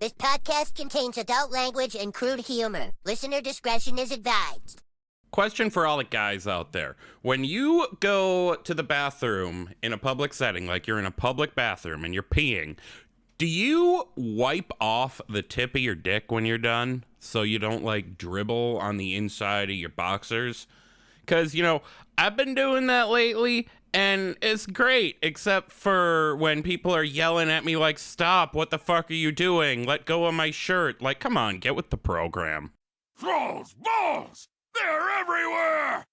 This podcast contains adult language and crude humor. Listener discretion is advised. Question for all the guys out there. When you go to the bathroom in a public setting, like you're in a public bathroom and you're peeing, do you wipe off the tip of your dick when you're done so you don't, like, dribble on the inside of your boxers? Because, you know, I've been doing that lately, and it's great, except for when people are yelling at me like, stop, what the fuck are you doing? Let go of my shirt. Like, come on, get with the program. Thralls, balls! They're everywhere!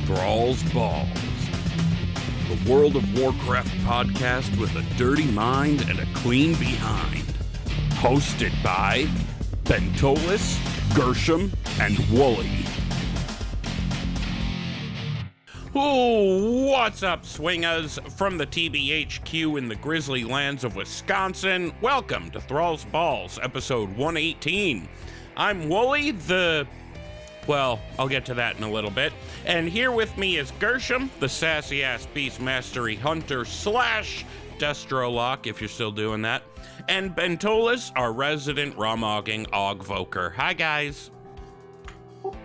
Thrall's Balls, the World of Warcraft podcast with a dirty mind and a clean behind. Hosted by Bentolas, Gershom, and Wooly. Oh, what's up, swingaz? From the tbhq in the grizzly lands of Wisconsin, welcome to Thrall's Balls, episode 118. I'm Wooly, well, I'll get to that in a little bit. And here with me is Gershom, the sassy-ass beast mastery hunter / destrolock, if you're still doing that. And Bentolas, our resident raw-mogging augvoker. Hi, guys.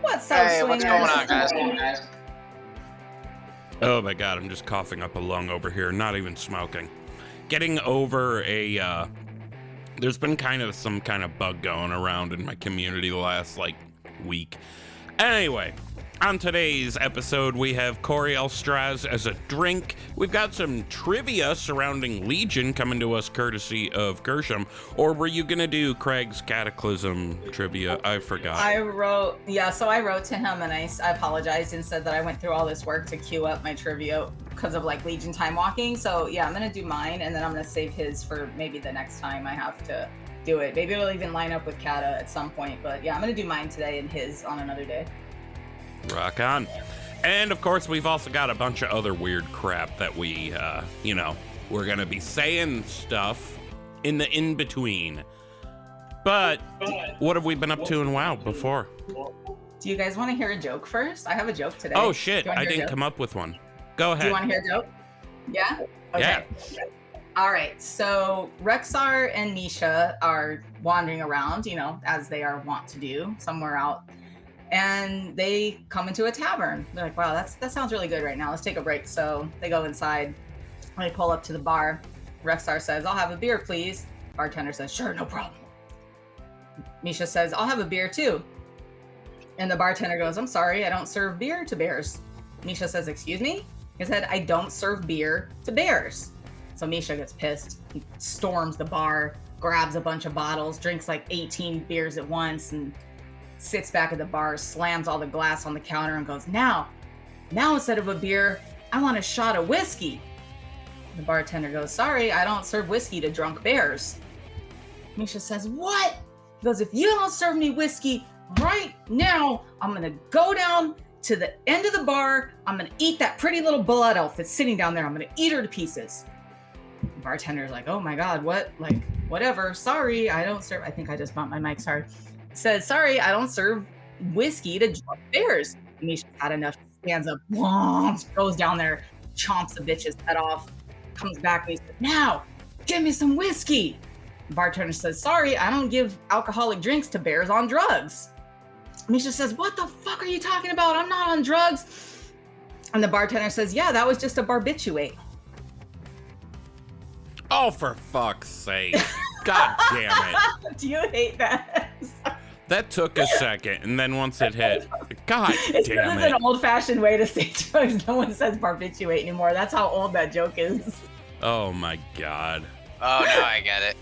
What's up, Hey, what's going on, guys? Oh my god, I'm just coughing up a lung over here, not even smoking. Getting over there's been some kind of bug going around in my community the last, week. Anyway, on today's episode, we have Korialstrasz as a drink. We've got some trivia surrounding Legion coming to us courtesy of Gershom. Or were you gonna do Craig's Cataclysm trivia? I forgot. I wrote to him and I apologized and said that I went through all this work to queue up my trivia because of Legion time walking. So yeah, I'm gonna do mine and then I'm gonna save his for maybe the next time I have to do it. Maybe it'll even line up with Kata at some point, but yeah, I'm gonna do mine today and his on another day. Rock on. And of course, we've also got a bunch of other weird crap that we, we're gonna be saying stuff in the in-between. But what have we been up to in WoW before? Do you guys want to hear a joke first? I have a joke today. Oh shit, I didn't come up with one. Go ahead. Do you want to hear a joke? Yeah? Okay. Yeah. All right, so Rexar and Misha are wandering around, as they are wont to do, somewhere out. And they come into a tavern. They're like, wow, that sounds really good right now. Let's take a break. So they go inside. They pull up to the bar. Rexar says, I'll have a beer, please. Bartender says, sure, no problem. Misha says, I'll have a beer too. And the bartender goes, I'm sorry, I don't serve beer to bears. Misha says, excuse me? He said, I don't serve beer to bears. So Misha gets pissed. He storms the bar, grabs a bunch of bottles, drinks 18 beers at once, and sits back at the bar, slams all the glass on the counter and goes, now instead of a beer, I want a shot of whiskey. The bartender goes, sorry, I don't serve whiskey to drunk bears. Misha says, what? He goes, if you don't serve me whiskey right now, I'm going to go down to the end of the bar. I'm going to eat that pretty little blood elf that's sitting down there. I'm going to eat her to pieces. The bartender's like, oh my God, what? Whatever. Sorry, I don't serve. I think I just bumped my mic. Sorry. Says, sorry, I don't serve whiskey to drunk bears. Misha's had enough, stands up, goes down there, chomps the bitch's head off, comes back and he says, now, give me some whiskey. The bartender says, sorry, I don't give alcoholic drinks to bears on drugs. Misha says, what the fuck are you talking about? I'm not on drugs. And the bartender says, yeah, that was just a barbiturate. Oh, for fuck's sake. God damn it. Do you hate that? That took a second, and then once it hit, God damn it. It's an old-fashioned way to say jokes. No one says barbiturate anymore. That's how old that joke is. Oh my God. Oh, now I get it.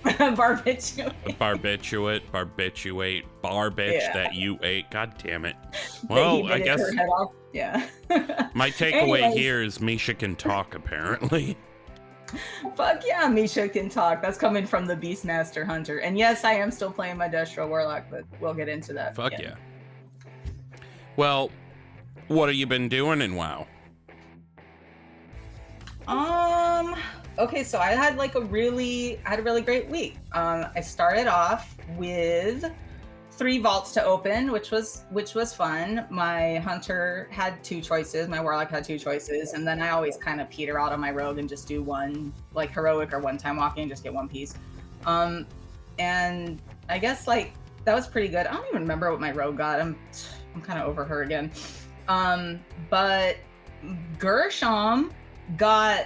Barbiturate. Barbiturate, bar bitch that you ate. God damn it. Well, I guess yeah. My takeaway here is Misha can talk, apparently. Fuck yeah, Misha can talk. That's coming from the Beastmaster Hunter. And yes, I am still playing my Destro Warlock, but we'll get into that. Fuck yeah. Well, what have you been doing in WoW? Okay, so I had a really great week. I started off with 3 vaults to open, which was fun. My hunter had 2 choices. My warlock had 2 choices, and then I always kind of peter out on my rogue and just do one, like heroic or one-time walking, and just get 1 piece. And I guess like that was pretty good. I don't even remember what my rogue got. I'm kind of over her again. But Gershom got.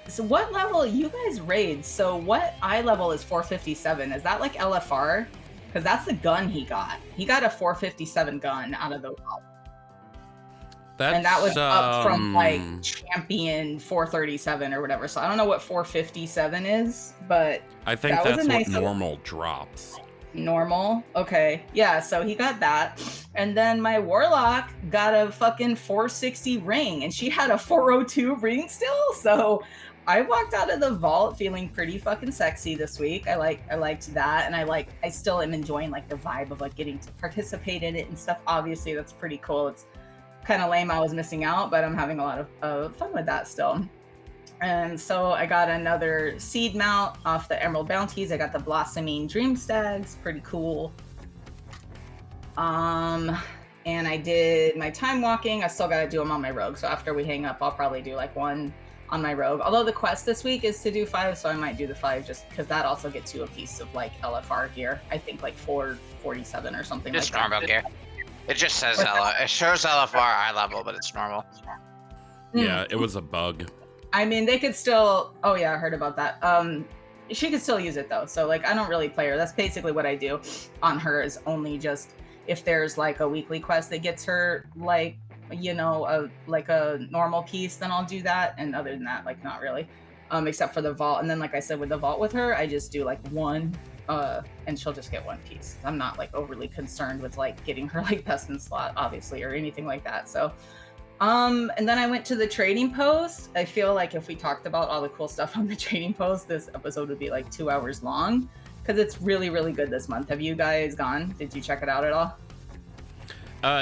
So what level you guys raid? So what eye level is 457? Is that like LFR? Because that's the gun he got. He got a 457 gun out of the vault. And that was up from like champion 437 or whatever. So I don't know what 457 is, but I think that's what normal drops. Normal? Okay. Yeah, so he got that. And then my warlock got a fucking 460 ring, and she had a 402 ring still. So I walked out of the vault feeling pretty fucking sexy this week. I liked that, and I still am enjoying like the vibe of like getting to participate in it and stuff. Obviously, that's pretty cool. It's kind of lame I was missing out, but I'm having a lot of fun with that still. And so I got another seed mount off the Emerald Bounties. I got the Blossoming Dream Stags, pretty cool. And I did my time walking. I still got to do them on my rogue. So after we hang up, I'll probably do like 1 on my rogue. Although the quest this week is to do 5, so I might do the 5 just because that also gets you a piece of like LFR gear. I think like 447 or something Just like that. normal gear. It just says it shows LFR eye level, but it's normal. Yeah, it was a bug. I mean, they could still. Oh yeah, I heard about that. She could still use it though. So like, I don't really play her. That's basically what I do on her. Is only just if there's like a weekly quest that gets her like, you know, a normal piece, then I'll do that. And other than that, like not really, except for the vault. And then like I said, with the vault with her, I just do like 1, and she'll just get 1 piece. I'm not like overly concerned with like getting her like best in slot, obviously, or anything like that. So, and then I went to the trading post. I feel like if we talked about all the cool stuff on the trading post, this episode would be like 2 hours long because it's really, really good this month. Have you guys gone? Did you check it out at all?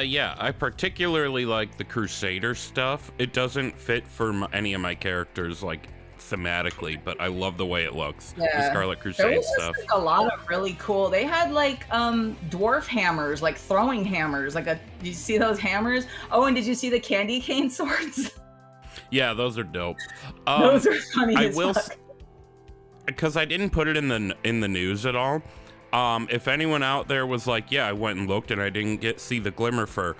Yeah, I particularly like the Crusader stuff. It doesn't fit for any of my characters, like, thematically, but I love the way it looks. Yeah. The Scarlet Crusade there was stuff. Just, like, a lot of really cool. They had, like, dwarf hammers, like throwing hammers. Did you see those hammers? Oh, and did you see the candy cane swords? Yeah, those are dope. Those are funny as fuck. Because I didn't put it in the news at all. If anyone out there was like, yeah, I went and looked and I didn't see the glimmer fur,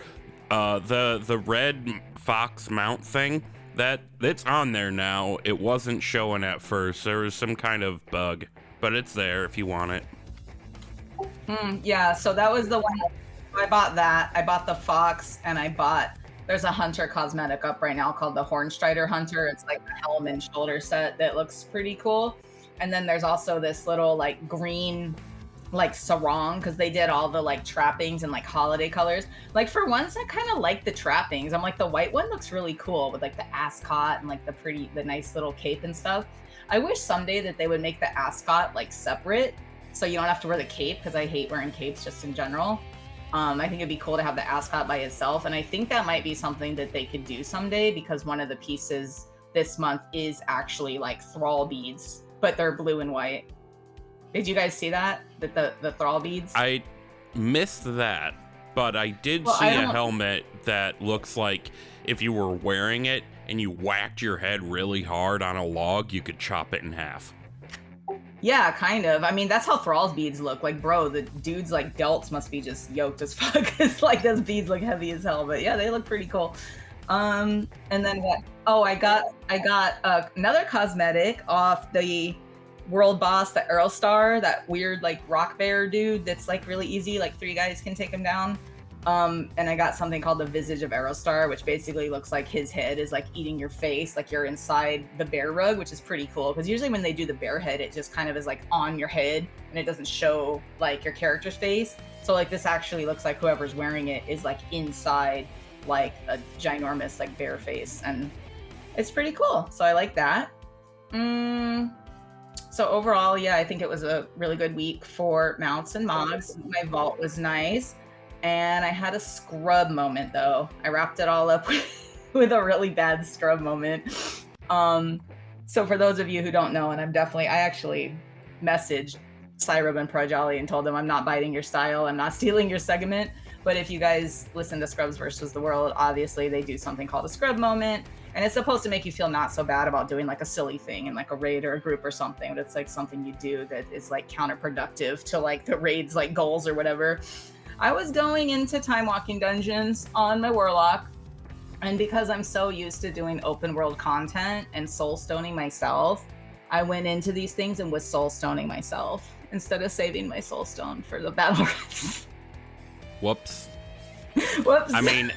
the red fox mount thing, it's on there now. It wasn't showing at first. There was some kind of bug, but it's there if you want it. Yeah, so that was the one. I bought that. I bought the fox, and there's a hunter cosmetic up right now called the Hornstrider Hunter. It's like a helm and shoulder set that looks pretty cool. And then there's also this little like green like sarong, because they did all the like trappings and like holiday colors. Like for once I kind of like the trappings. I'm like, the white one looks really cool with like the ascot and like the nice little cape and stuff. I wish someday that they would make the ascot like separate so you don't have to wear the cape, because I hate wearing capes just in general. I think it'd be cool to have the ascot by itself, and I think that might be something that they could do someday, because one of the pieces this month is actually like thrall beads, but they're blue and white. Did you guys see that? The thrall beads? I missed that, but I did see a helmet that looks like if you were wearing it and you whacked your head really hard on a log, you could chop it in half. Yeah, kind of. I mean, that's how thrall's beads look. Like, bro, the dudes like delts must be just yoked as fuck. It's like those beads look heavy as hell, but yeah, they look pretty cool. And then what? Oh, I got another cosmetic off the world boss, the Aerostar, that weird like rock bear dude that's like really easy, like 3 guys can take him down. And I got something called the Visage of Aerostar, which basically looks like his head is like eating your face, like you're inside the bear rug, which is pretty cool, because usually when they do the bear head, it just kind of is like on your head and it doesn't show like your character's face. So like this actually looks like whoever's wearing it is like inside like a ginormous like bear face, and it's pretty cool. So I like that. So overall, yeah, I think it was a really good week for mounts and mods. My vault was nice. And I had a scrub moment, though. I wrapped it all up with a really bad scrub moment. So for those of you who don't know, and I actually messaged Cyrub and Pro Jolly and told them, I'm not biting your style, I'm not stealing your segment. But if you guys listen to Scrubs versus the World, obviously they do something called a Scrub moment. And it's supposed to make you feel not so bad about doing like a silly thing in like a raid or a group or something. But it's like something you do that is like counterproductive to like the raid's like goals or whatever. I was going into time walking dungeons on my Warlock. And because I'm so used to doing open world content and soul stoning myself, I went into these things and was soul stoning myself instead of saving my soul stone for the battle rest. Whoops. Whoops. I mean,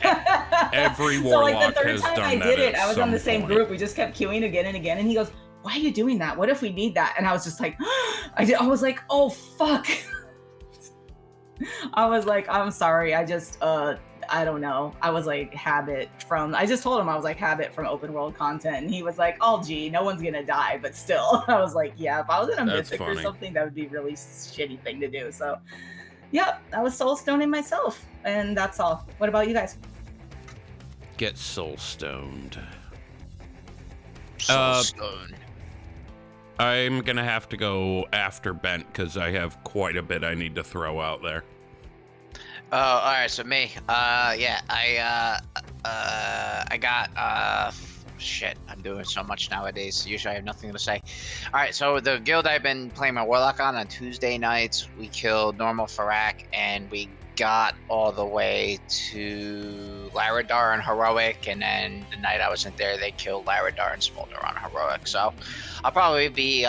every so warlock like the third has time done I that did it, at I was on the some same point. group. We just kept queuing again and again. And he goes, why are you doing that? What if we need that? And I was just like, I was like, oh, fuck. I was like, I'm sorry. I just, I don't know. I was like I just told him I was like habit from open world content. And he was like, oh, gee, no one's going to die. But still, I was like, yeah, if I was in a That's mythic or funny. something, that would be a really shitty thing to do. So, yep, I was soul stoning myself. And that's all. What about you guys? Get soul stoned. Soul stone. I'm gonna have to go after Bent because I have quite a bit I need to throw out there. Oh, all right. So me, yeah, I got shit. I'm doing so much nowadays. Usually I have nothing to say. All right. So the guild I've been playing my Warlock on Tuesday nights, we killed normal Farak, and we got all the way to Laradar and Heroic, and then the night I wasn't there, they killed Laradar and Smolder on Heroic. So I'll probably be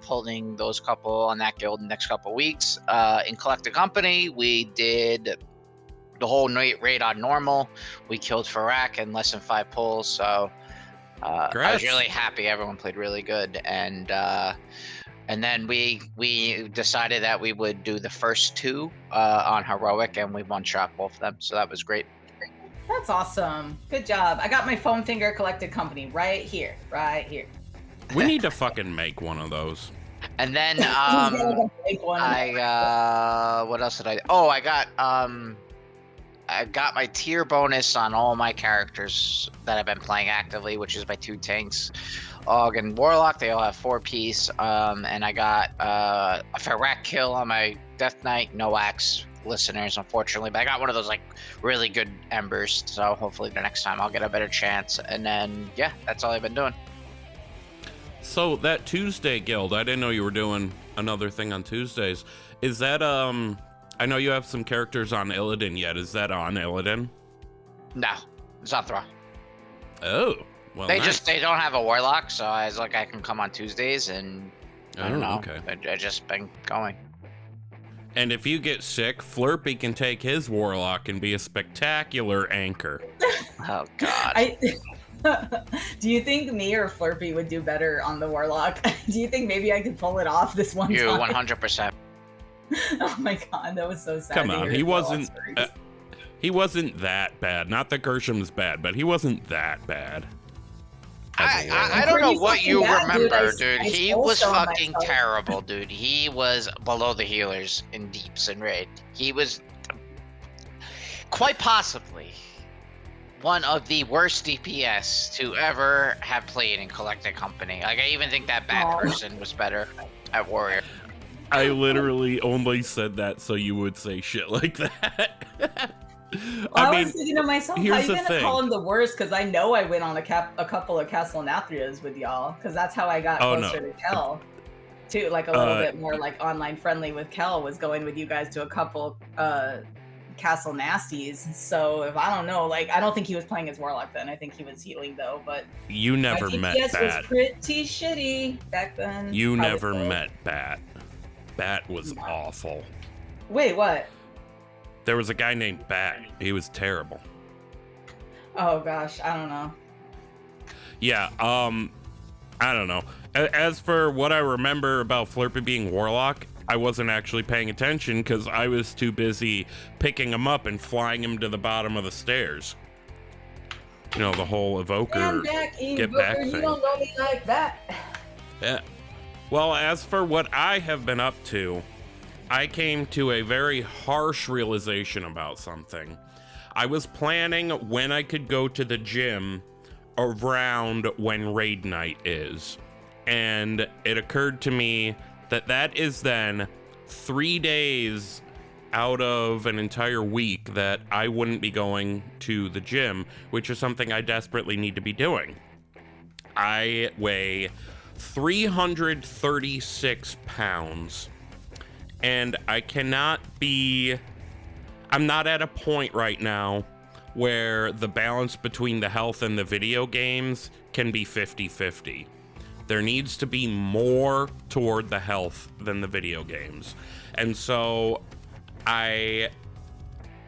pulling those couple on that guild in the next couple weeks. In Collective Company, we did the whole night raid on normal. We killed Farak in less than 5 pulls, so I was Congrats. really happy. Everyone played really good, and then we decided that we would do the first 2 on Heroic, and we one-shot both of them, so that was great. That's awesome. Good job. I got my foam finger collected company right here. We need to fucking make one of those. And then Make one. what else did I? Oh, I got my tier bonus on all my characters that I've been playing actively, which is my 2 tanks, Aug and Warlock. They all have 4-piece. And I got a Farak kill on my Death Knight. No axe listeners, unfortunately, but I got one of those like really good embers. So hopefully the next time I'll get a better chance. And then yeah, that's all I've been doing. So that Tuesday guild, I didn't know you were doing another thing on Tuesdays. Is that I know you have some characters on Illidan yet. Is that on Illidan? No, it's not Thrall. Oh, well, They nice. they don't have a Warlock, so I was like, I can come on Tuesdays, and I don't know. Okay. I just been going. And if you get sick, Flurpy can take his Warlock and be a spectacular anchor. Oh God. Do you think me or Flurpy would do better on the Warlock? Do you think maybe I could pull it off this one You time? 100%. Oh my God, that was so sad. Come to on, hear he his Warlock wasn't. stories. He wasn't that bad. Not that Gershom's bad, but he wasn't that bad. I don't know what you Pretty fucking bad, dude. remember, I dude. He soul was stoned fucking myself. terrible, dude. He was below the healers in Deeps and Raid. He was quite possibly one of the worst DPS to ever have played in Collective Company. Like, I even think that bad Aw. person was better at Warrior. I literally only said that so you would say shit like that. I was thinking to myself, how here's you the gonna thing. call him the worst? Because I know I went on a couple of Castle Nathrias with y'all, because that's how I got Oh, no. closer to Kel. Too, like a little bit more like online friendly with Kel was going with you guys to a couple Castle Nasties. So if I don't know, like I don't think he was playing as Warlock then. I think he was healing though, but You never my met DPS was Bat. pretty shitty back then. You Probably never still. met Bat. Bat was No. awful. Wait, what? There was a guy named Bat. He was terrible. Oh gosh, I don't know. Yeah, I don't know. As for what I remember about Flurpy being Warlock, I wasn't actually paying attention because I was too busy picking him up and flying him to the bottom of the stairs. You know, the whole evoker Stand back, get Invoker, back you thing. don't know me like that. Yeah. Well, as for what I have been up to, I came to a very harsh realization about something. I was planning when I could go to the gym around when raid night is. And it occurred to me that that is then 3 days out of an entire week that I wouldn't be going to the gym, which is something I desperately need to be doing. I weigh 336 pounds, and I'm not at a point right now where the balance between the health and the video games can be 50-50. There needs to be more toward the health than the video games. And so I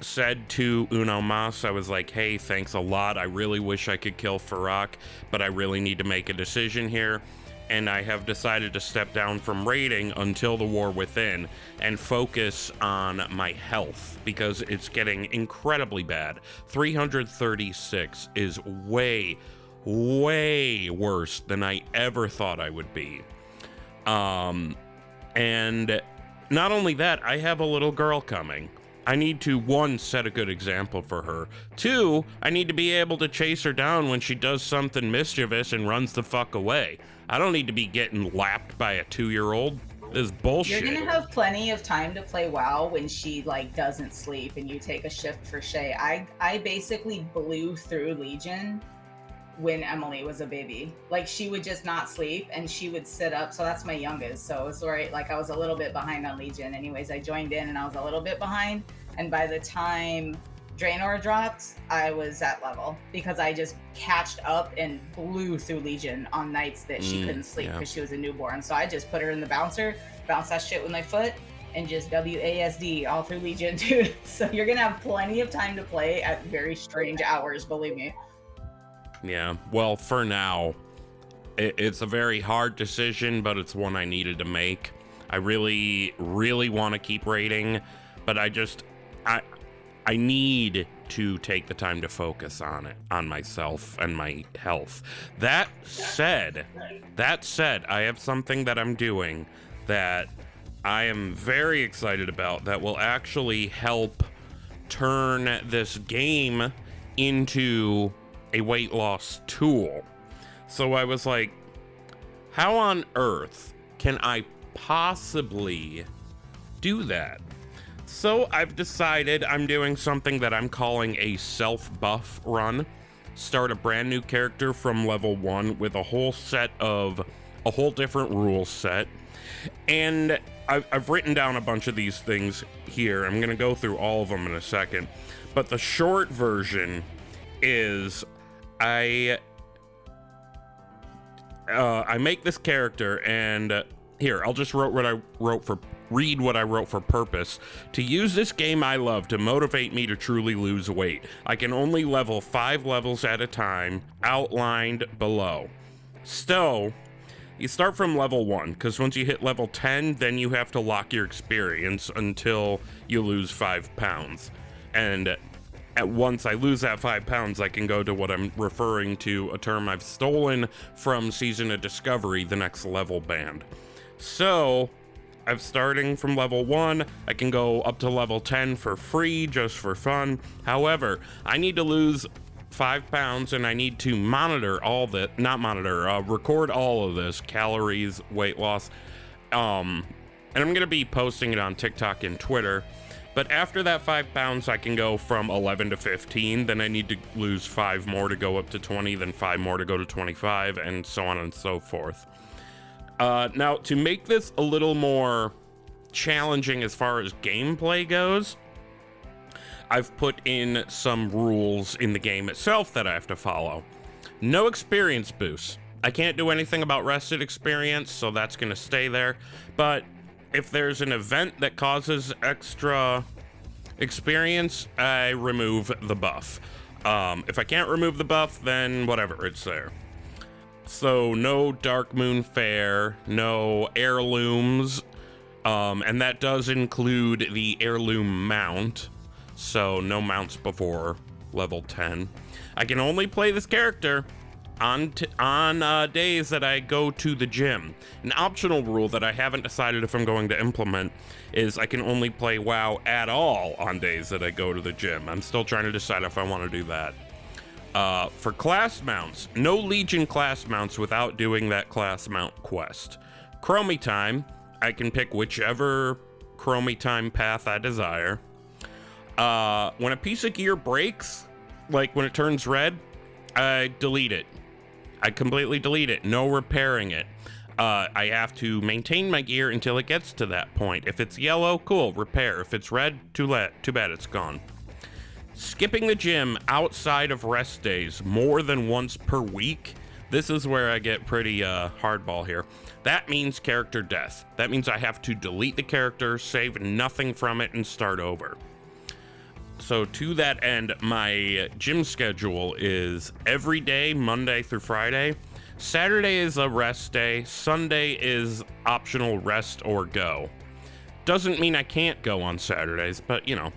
said to Uno Mas, I was like, hey, thanks a lot. I really wish I could kill Farak, but I really need to make a decision here. And I have decided to step down from raiding until the war within and focus on my health, because it's getting incredibly bad. 336 is way worse than I ever thought I would be. And not only that, I have a little girl coming. I need to, 1, set a good example for her. 2, I need to be able to chase her down when she does something mischievous and runs the fuck away. I don't need to be getting lapped by a 2-year-old. This is bullshit. You're gonna have plenty of time to play WoW when she like doesn't sleep and you take a shift for Shay. I basically blew through Legion when Emily was a baby. Like, she would just not sleep and she would sit up. So that's my youngest. So it's right. Like, I was a little bit behind on Legion. Anyways, I joined in and I was a little bit behind. And by the time Draenor dropped, I was at level because I just catched up and blew through Legion on nights that she couldn't sleep because she was a newborn. So I just put her in the bouncer, bounce that shit with my foot, and just WASD all through Legion, dude. So you're gonna have plenty of time to play at very strange hours, believe me. Yeah, well, for now, it's a very hard decision, but it's one I needed to make. I really want to keep raiding, but I need to take the time to focus on it, on myself and my health. That said, I have something that I'm doing that I am very excited about that will actually help turn this game into a weight loss tool. So I was like, how on earth can I possibly do that? So I've decided I'm doing something that I'm calling a self-buff run. Start a brand new character from level 1 with a whole different rule set. And I've written down a bunch of these things here. I'm gonna go through all of them in a second. But the short version is I make this character, and here, I'll just read what I wrote for purpose. To use this game I love to motivate me to truly lose weight. I can only level 5 levels at a time, outlined below. So, you start from level 1, because once you hit level 10, then you have to lock your experience until you lose 5 pounds. And once I lose that 5 pounds, I can go to what I'm referring to, a term I've stolen from Season of Discovery, the next level band. So, I'm starting from level 1. I can go up to level 10 for free, just for fun. However, I need to lose 5 pounds, and I need to record all of this, calories, weight loss. And I'm gonna be posting it on TikTok and Twitter. But after that 5 pounds, I can go from 11 to 15. Then I need to lose 5 more to go up to 20, then 5 more to go to 25, and so on and so forth. Now, to make this a little more challenging as far as gameplay goes, I've put in some rules in the game itself that I have to follow. No experience boosts. I can't do anything about rested experience, so that's going to stay there. But if there's an event that causes extra experience, I remove the buff. If I can't remove the buff, then whatever, it's there. So no Dark Moon Fair, no heirlooms, and that does include the heirloom mount, so no mounts before level 10. I can only play this character on days that I go to the gym. An optional rule that I haven't decided if I'm going to implement is I can only play WoW at all on days that I go to the gym. I'm still trying to decide if I want to do that. For class mounts, no Legion class mounts without doing that class mount quest. Chromie time, I can pick whichever chromie time path I desire. When a piece of gear breaks, like when it turns red, I delete it. I completely delete it. No repairing it. I have to maintain my gear until it gets to that point. If it's yellow, cool, repair. If it's red, too bad, it's gone. Skipping the gym outside of rest days more than once per week. This is where I get pretty hardball here. That means character death. That means I have to delete the character, save nothing from it, and start over. So to that end, my gym schedule is every day, Monday through Friday. Saturday is a rest day. Sunday is optional rest or go. Doesn't mean I can't go on Saturdays, but you know,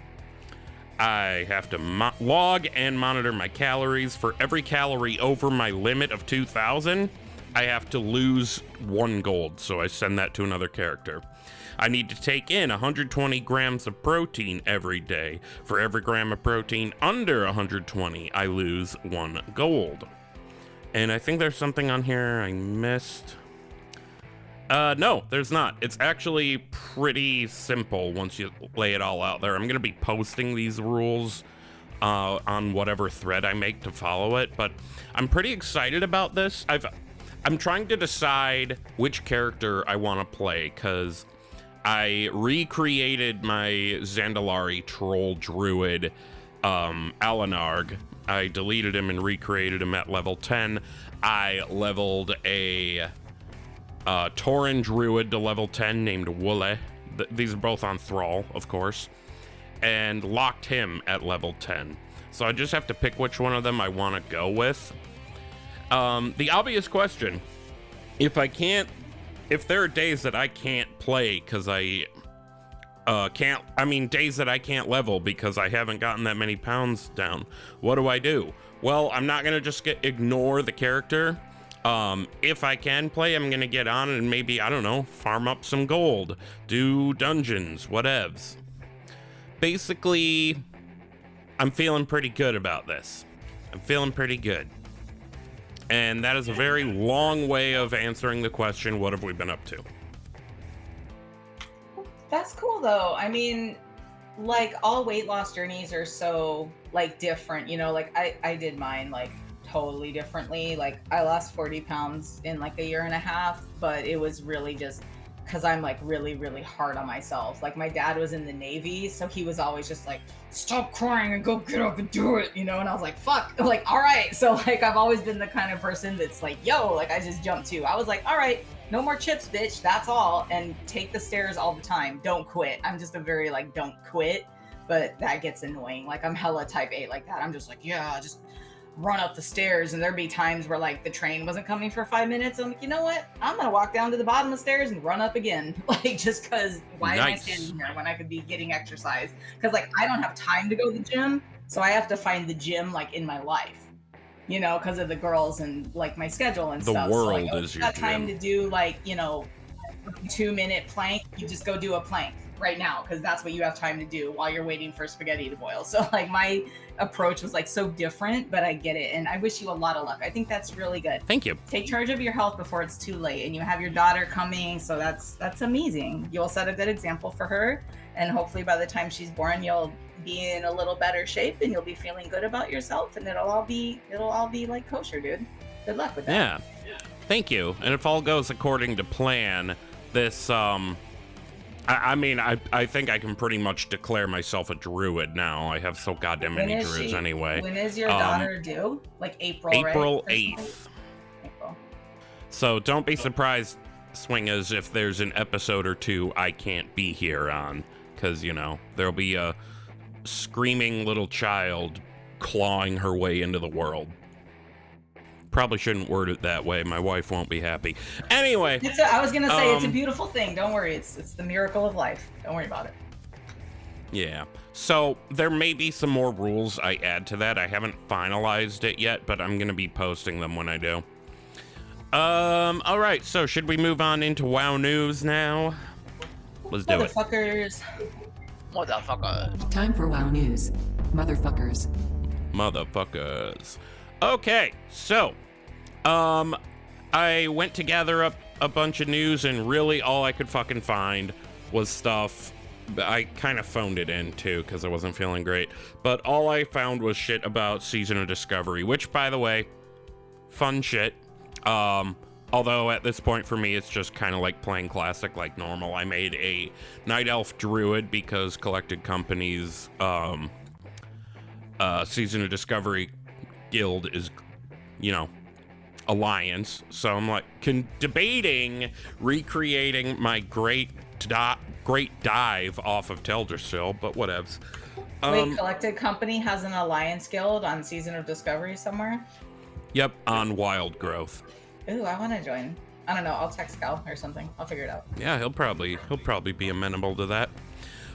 I have to log and monitor my calories. For every calorie over my limit of 2,000, I have to lose 1 gold, so I send that to another character. I need to take in 120 grams of protein every day. For every gram of protein under 120, I lose 1 gold. And I think there's something on here I missed. No, there's not. It's actually pretty simple once you lay it all out there. I'm going to be posting these rules on whatever thread I make to follow it, but I'm pretty excited about this. I'm trying to decide which character I want to play, because I recreated my Zandalari troll druid, Alanarg. I deleted him and recreated him at level 10. I leveled a Tauren druid to level 10 named Woolle. These are both on Thrall, of course. And locked him at level 10. So I just have to pick which one of them I want to go with. The obvious question, if there are days that I can't play because days that I can't level because I haven't gotten that many pounds down, what do? Well, I'm not gonna just ignore the character. If I can play, I'm gonna get on and maybe, I don't know, farm up some gold, do dungeons, whatevs. Basically, I'm feeling pretty good about this. I'm feeling pretty good. And that is a very long way of answering the question, what have we been up to? That's cool though. I mean, like, all weight loss journeys are so like different, you know, like I did mine like totally differently. Like I lost 40 pounds in like a year and a half, but it was really just because I'm like really, really hard on myself. Like my dad was in the Navy, so he was always just like, stop crying and go get up and do it, you know? And I was like, fuck, like, all right. So like, I've always been the kind of person that's like, yo, like I just jumped to. I was like, all right, no more chips, bitch, that's all. And take the stairs all the time. Don't quit. I'm just a very like, don't quit, but that gets annoying. Like I'm hella type A like that. I'm just like, yeah, just run up the stairs. And there'd be times where like the train wasn't coming for 5 minutes. I'm like, you know what? I'm gonna walk down to the bottom of the stairs and run up again. Like, just cause why am I standing here when I could be getting exercise? Cause like I don't have time to go to the gym. So I have to find the gym like in my life, you know, cause of the girls and like my schedule and stuff. The world so, like, is your got gym. time to do like, you know, 2-minute plank. You just go do a plank right now, because that's what you have time to do while you're waiting for spaghetti to boil. So like my approach was like so different, but I get it, and I wish you a lot of luck. I think that's really good. Thank you. Take charge of your health before it's too late, and you have your daughter coming, so that's amazing. You'll set a good example for her, and hopefully by the time she's born you'll be in a little better shape and you'll be feeling good about yourself, and it'll all be like kosher, dude. Good luck with that. Yeah. Thank you. And if all goes according to plan, this I think I can pretty much declare myself a druid now. I have so goddamn many druids anyway. When is your daughter due? Like April, April right? 8th. April. So don't be surprised, swingers, if there's an episode or two I can't be here on. Because, you know, there'll be a screaming little child clawing her way into the world. Probably shouldn't word it that way. My wife won't be happy. Anyway. I was going to say, it's a beautiful thing. Don't worry. It's the miracle of life. Don't worry about it. Yeah. So there may be some more rules I add to that. I haven't finalized it yet, but I'm going to be posting them when I do. All right. So should we move on into WoW news now? Let's do it. Motherfuckers. Time for WoW news. Motherfuckers. Okay. So, I went to gather up a bunch of news, and really all I could fucking find was stuff I kind of phoned it in too because I wasn't feeling great. But all I found was shit about Season of Discovery, which, by the way, fun shit. Although at this point for me, it's just kind of like playing classic like normal. I made a Night Elf Druid because Collected Company's Season of Discovery guild is, you know, alliance. So I'm like debating recreating my great dive off of Teldrassil, but whatevs. Wait, Collected Company has an alliance guild on Season of Discovery somewhere? Yep, on Wild Growth. Ooh, I want to join. I don't know. I'll text Cal or something. I'll figure it out. Yeah, he'll probably be amenable to that.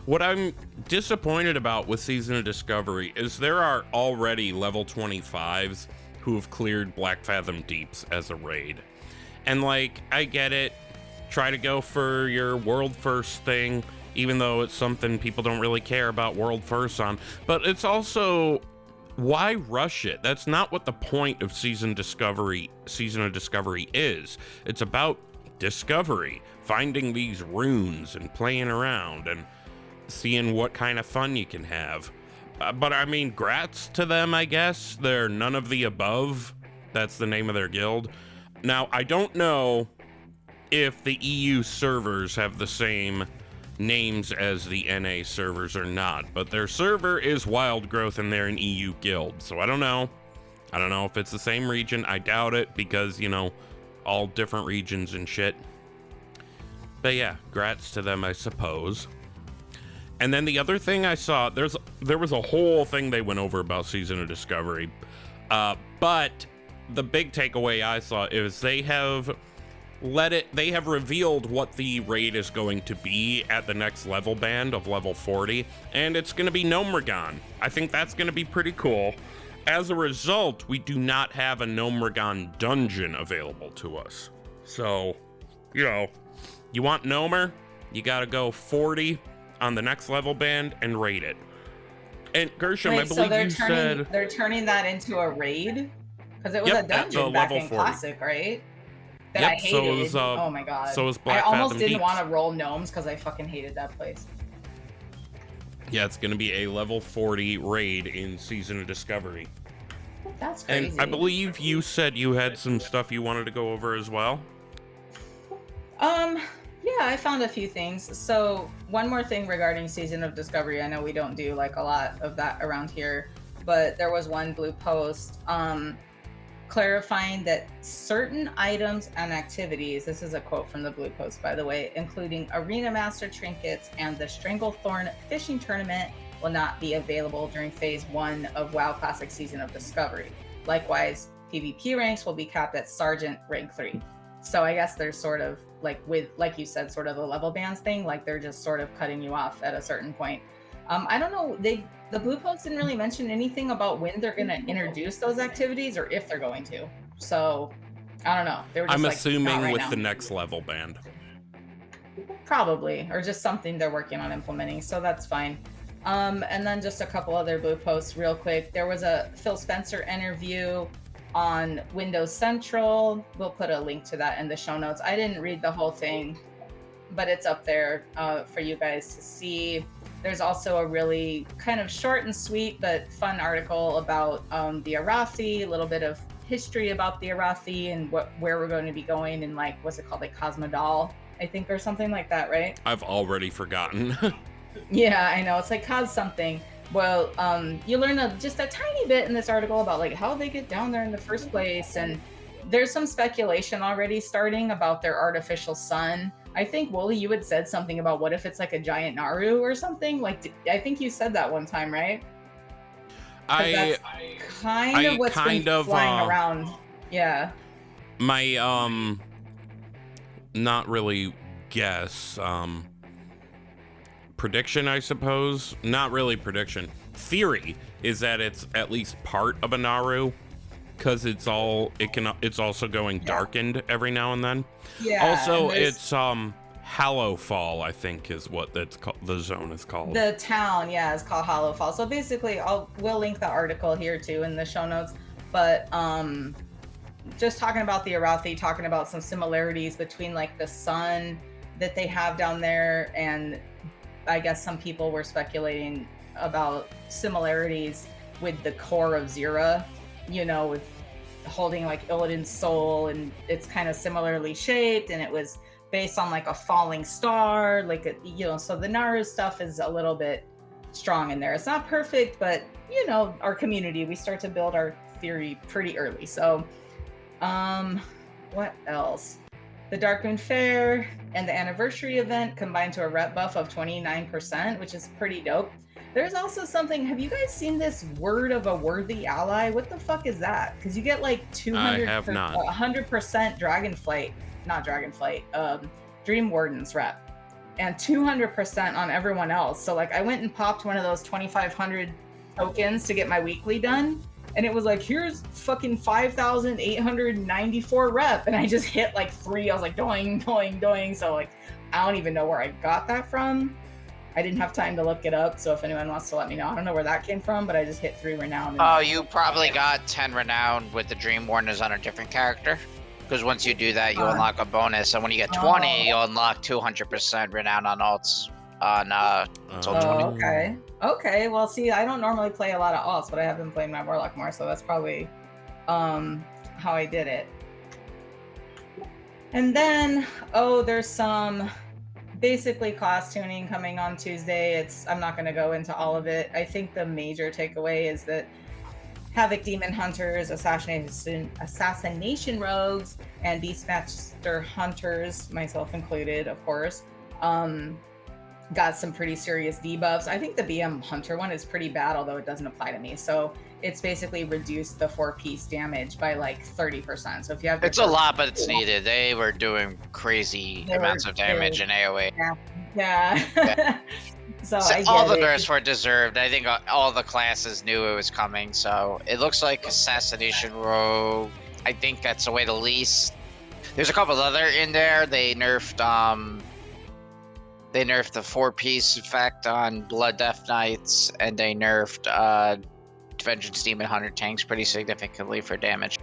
What I'm disappointed about with Season of Discovery is there are already level 25s who have cleared Black Fathom Deeps as a raid. And like, I get it. Try to go for your world first thing, even though it's something people don't really care about world first on. But it's also, why rush it? That's not what the point of Season of Discovery is. It's about discovery, finding these runes and playing around and seeing what kind of fun you can have. But I mean, grats to them, I guess. They're none of the above. That's the name of their guild. Now, I don't know if the EU servers have the same names as the NA servers or not, but their server is Wild Growth and they're an EU guild. So I don't know. I don't know if it's the same region. I doubt it because, you know, all different regions and shit. But yeah, grats to them, I suppose. And then the other thing I saw, there was a whole thing they went over about Season of Discovery. But the big takeaway I saw is they have revealed what the raid is going to be at the next level band of level 40, and it's going to be Gnomeregan. I think that's going to be pretty cool. As a result, we do not have a Gnomeregan dungeon available to us. So, you know, you want Gnomer, you got to go 40 on the next level band and raid it. And Gershom, wait, I believe you said they're turning that into a raid? Because it was a dungeon back in 40. Classic, right? That I hated. Oh my god. So was Black I almost Fathom didn't Deeps. want to roll gnomes because I fucking hated that place. Yeah, it's going to be a level 40 raid in Season of Discovery. That's crazy. And I believe you said you had some stuff you wanted to go over as well. Yeah, I found a few things. So one more thing regarding Season of Discovery. I know we don't do like a lot of that around here, but there was one blue post clarifying that certain items and activities, this is a quote from the blue post by the way, including Arena Master trinkets and the Stranglethorn fishing tournament will not be available during phase 1 of WoW Classic Season of Discovery. Likewise, PvP ranks will be capped at Sergeant rank 3. So I guess there's sort of like with, like you said, sort of a level bands thing, like they're just sort of cutting you off at a certain point. I don't know, the blue post didn't really mention anything about when they're going to introduce those activities or if they're going to. So I don't know. They were just I'm like, assuming not right with now. the next level band. Probably, or just something they're working on implementing, so that's fine. And then just a couple other blue posts real quick. There was a Phil Spencer interview on Windows Central. We'll put a link to that in the show notes. I didn't read the whole thing, but it's up there for you guys to see. There's also a really kind of short and sweet but fun article about the Arathi, a little bit of history about the Arathi and where we're going to be going, and like, what's it called, like Cosmodal, I think, or something like that, right? I've already forgotten. Yeah, I know. It's like Cos something. Well, you learn just a tiny bit in this article about like how they get down there in the first place, and there's some speculation already starting about their artificial sun. I think, Wooly, you had said something about what if it's like a giant Naru or something? Like, I think you said that one time, right? That's kind of what's been flying around. Yeah. My, not really guess, prediction, I suppose. Not really prediction. Theory is that it's at least part of a Naru, because it's also going darkened every now and then. Yeah. Also, it's Hallowfall, I think, is what that's called. The zone is called. The town, yeah, is called Hallowfall. So basically, we'll link the article here too in the show notes. But just talking about the Arathi, talking about some similarities between like the sun that they have down there and I guess some people were speculating about similarities with the core of Zira, you know, with holding like Illidan's soul, and it's kind of similarly shaped, and it was based on like a falling star, like a, you know, so the Naru stuff is a little bit strong in there. It's not perfect, but you know, our community, we start to build our theory pretty early. So what else? The Darkmoon Fair and the anniversary event combined to a rep buff of 29%, which is pretty dope. There's also something, have you guys seen this word of a worthy ally? What the fuck is that? Because you get like 100% Dream Warden's rep, and 200% on everyone else. So like I went and popped one of those 2,500 tokens to get my weekly done, and it was like, here's fucking 5,894 rep, and I just hit like 3. I was like, doing. So like, I don't even know where I got that from. I didn't have time to look it up, so if anyone wants to let me know, I don't know where that came from, but I just hit 3 renown. Oh, you probably got 10 renown with the Dream Wardeners on a different character. Because once you do that, you unlock a bonus, and when you get 20, you'll unlock 200% renown on alts. Until 20. Okay. Well, see, I don't normally play a lot of alts, but I have been playing my Warlock more, so that's probably how I did it. And then, there's some basically class tuning coming on Tuesday. I'm not going to go into all of it. I think the major takeaway is that Havoc Demon Hunters, Assassination Rogues, and Beastmaster Hunters, myself included, of course, got some pretty serious debuffs. I think the BM Hunter one is pretty bad, although it doesn't apply to me. So it's basically reduced the 4-piece damage by like 30%. So if you have, it's a lot, but it's needed. They were doing crazy amounts of damage in AoE. Yeah. So all the nerfs were deserved. I think all the classes knew it was coming. So it looks like Assassination Rogue. I think that's the way the least. There's a couple other in there. They nerfed the 4-piece effect on Blood Death Knights, and they nerfed Vengeance Demon Hunter tanks pretty significantly for damage.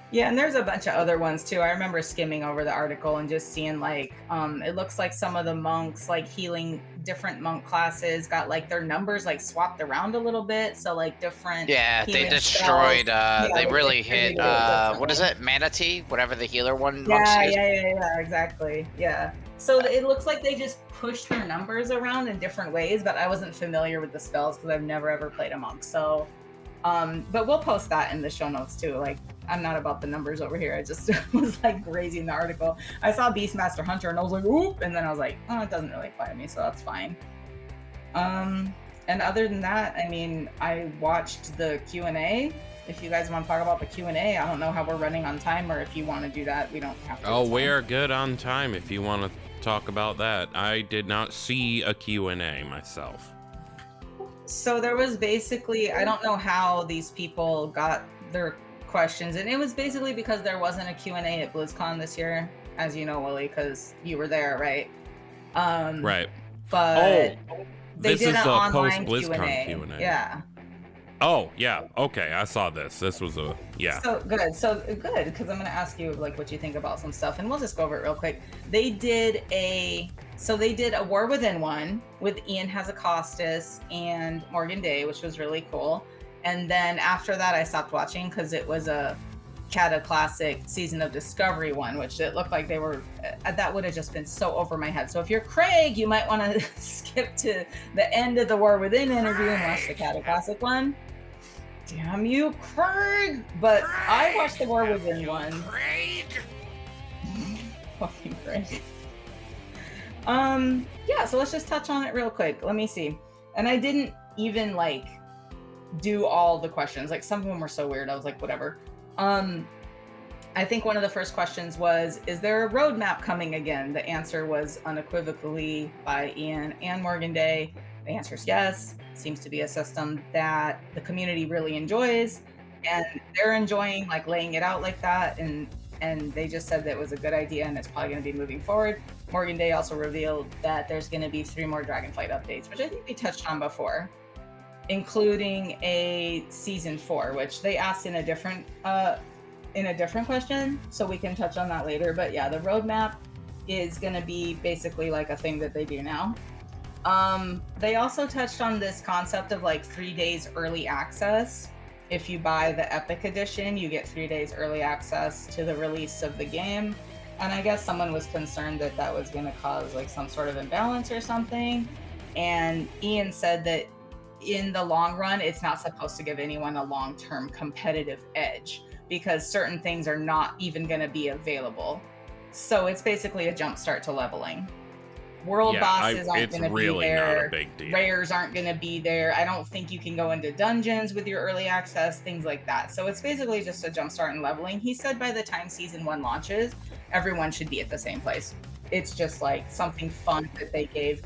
Yeah, and there's a bunch of other ones too. I remember skimming over the article and just seeing like, it looks like some of the monks, like healing different monk classes, got like their numbers like swapped around a little bit. So like different. Yeah, they destroyed. They really hit. What is it? Manatee, whatever the healer one. Yeah, exactly. Yeah. So it looks like they just pushed their numbers around in different ways, but I wasn't familiar with the spells because I've never ever played a monk. So, but we'll post that in the show notes too. Like, I'm not about the numbers over here. I just was like crazy in the article. I saw Beastmaster Hunter and I was like, oop, and then I was like, oh, it doesn't really apply to me, so that's fine. And other than that, I mean, I watched the Q&A. If you guys want to talk about the Q&A, I don't know how we're running on time, or if you want to do that, we don't have to. Oh, we're good on time if you want to talk about that. I did not see a Q&A myself. So there was basically, I don't know how these people got their questions, and it was basically because there wasn't a Q&A at BlizzCon this year, as you know, Willie, because you were there, right? Right. But they this did is an the online post-BlizzCon Q&A. Yeah. Oh, yeah. Okay, I saw this. This was a, yeah. So good, because I'm going to ask you, like, what you think about some stuff, and we'll just go over it real quick. They did a War Within one with Ian Hazacostas and Morgan Day, which was really cool. And then after that, I stopped watching because it was a Cata Classic Season of Discovery one, which it looked like they were, that would have just been so over my head. So if you're Craig, you might want to skip to the end of the War Within interview and watch the Cata Classic one. Damn you, Craig! But I watched the War Within one. Fucking Craig. Yeah, so let's just touch on it real quick. Let me see. And I didn't even like do all the questions. Like some of them were so weird. I was like, whatever. I think one of the first questions was, is there a roadmap coming again? The answer was unequivocally by Ian and Morgan Day. The answer is yes. Seems to be a system that the community really enjoys, and they're enjoying like laying it out like that. And they just said that it was a good idea and it's probably going to be moving forward. Morgan Day also revealed that there's going to be 3 more Dragonflight updates, which I think they touched on before, including a season 4, which they asked in a different question, so we can touch on that later. But yeah, the roadmap is going to be basically like a thing that they do now. They also touched on this concept of like 3 days early access. If you buy the Epic Edition, you get 3 days early access to the release of the game. And I guess someone was concerned that that was going to cause like some sort of imbalance or something. And Ian said that in the long run, it's not supposed to give anyone a long-term competitive edge because certain things are not even going to be available. So it's basically a jump start to leveling. World bosses aren't going to really be there. Not a big deal. Rares aren't going to be there. I don't think you can go into dungeons with your early access, things like that. So it's basically just a jump start in leveling. He said by the time season 1 launches, everyone should be at the same place. It's just like something fun that they gave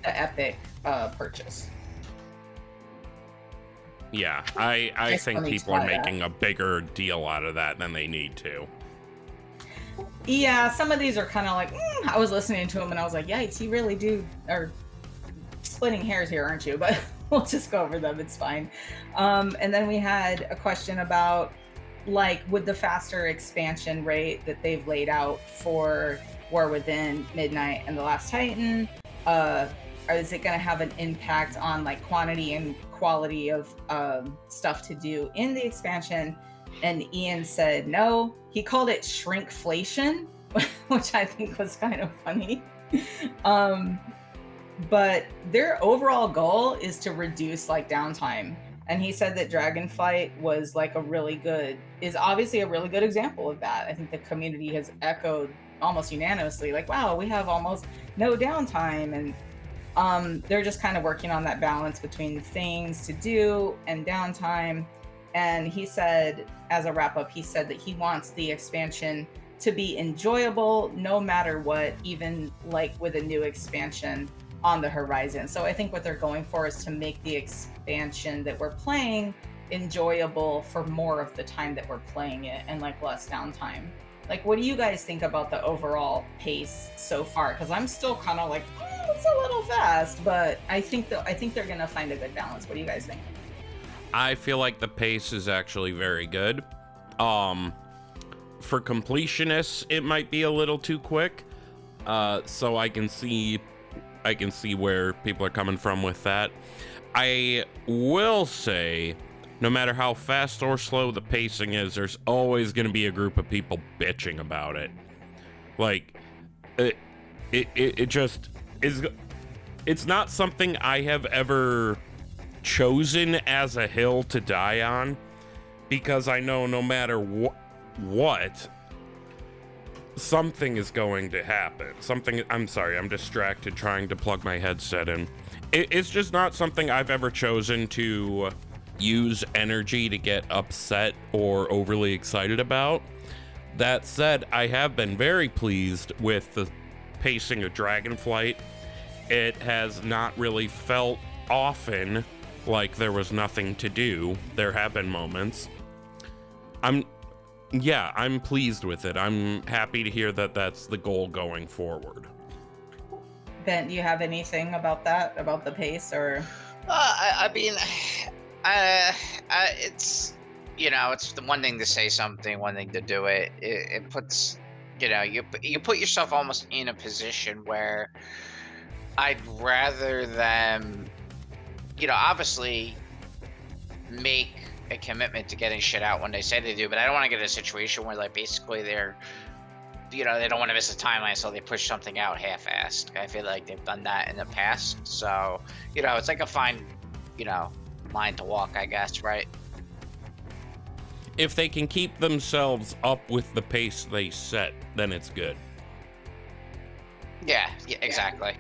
the Epic purchase. Yeah, I think people are making a bigger deal out of that than they need to. Yeah, some of these are kind of like, I was listening to him and I was like, yikes, you really are splitting hairs here, aren't you? But we'll just go over them, it's fine. And then we had a question about, like, with the faster expansion rate that they've laid out for War Within, Midnight, and The Last Titan, is it going to have an impact on, like, quantity and quality of stuff to do in the expansion? And Ian said no. He called it shrinkflation, which I think was kind of funny. But their overall goal is to reduce like downtime. And he said that Dragonflight was like is obviously a really good example of that. I think the community has echoed almost unanimously, like, wow, we have almost no downtime. And they're just kind of working on that balance between things to do and downtime. And he said, as a wrap up, he said that he wants the expansion to be enjoyable no matter what, even like with a new expansion on the horizon. So I think what they're going for is to make the expansion that we're playing enjoyable for more of the time that we're playing it and like less downtime. Like, what do you guys think about the overall pace so far? Because I'm still kind of like, it's a little fast, but I think they're gonna find a good balance. What do you guys think? I feel like the pace is actually very good. For completionists, it might be a little too quick. So I can see where people are coming from with that. I will say, no matter how fast or slow the pacing is, there's always going to be a group of people bitching about it. Like, it just is. It's not something I have ever chosen as a hill to die on, because I know no matter what, something is going to happen. I'm sorry, I'm distracted trying to plug my headset in. It's just not something I've ever chosen to use energy to get upset or overly excited about. That said, I have been very pleased with the pacing of Dragonflight. It has not really felt often like there was nothing to do. There have been moments. I'm pleased with it. I'm happy to hear that that's the goal going forward. Ben, do you have anything about that, about the pace, or? I mean, it's, it's the one thing to say something, one thing to do it. It puts, you put yourself almost in a position where I'd rather them, obviously make a commitment to getting shit out when they say they do, but I don't want to get in a situation where, like, basically they're, they don't want to miss a timeline, so they push something out half-assed. I feel like they've done that in the past, so, it's like a fine, line to walk, I guess, right? If they can keep themselves up with the pace they set, then it's good. Yeah, exactly.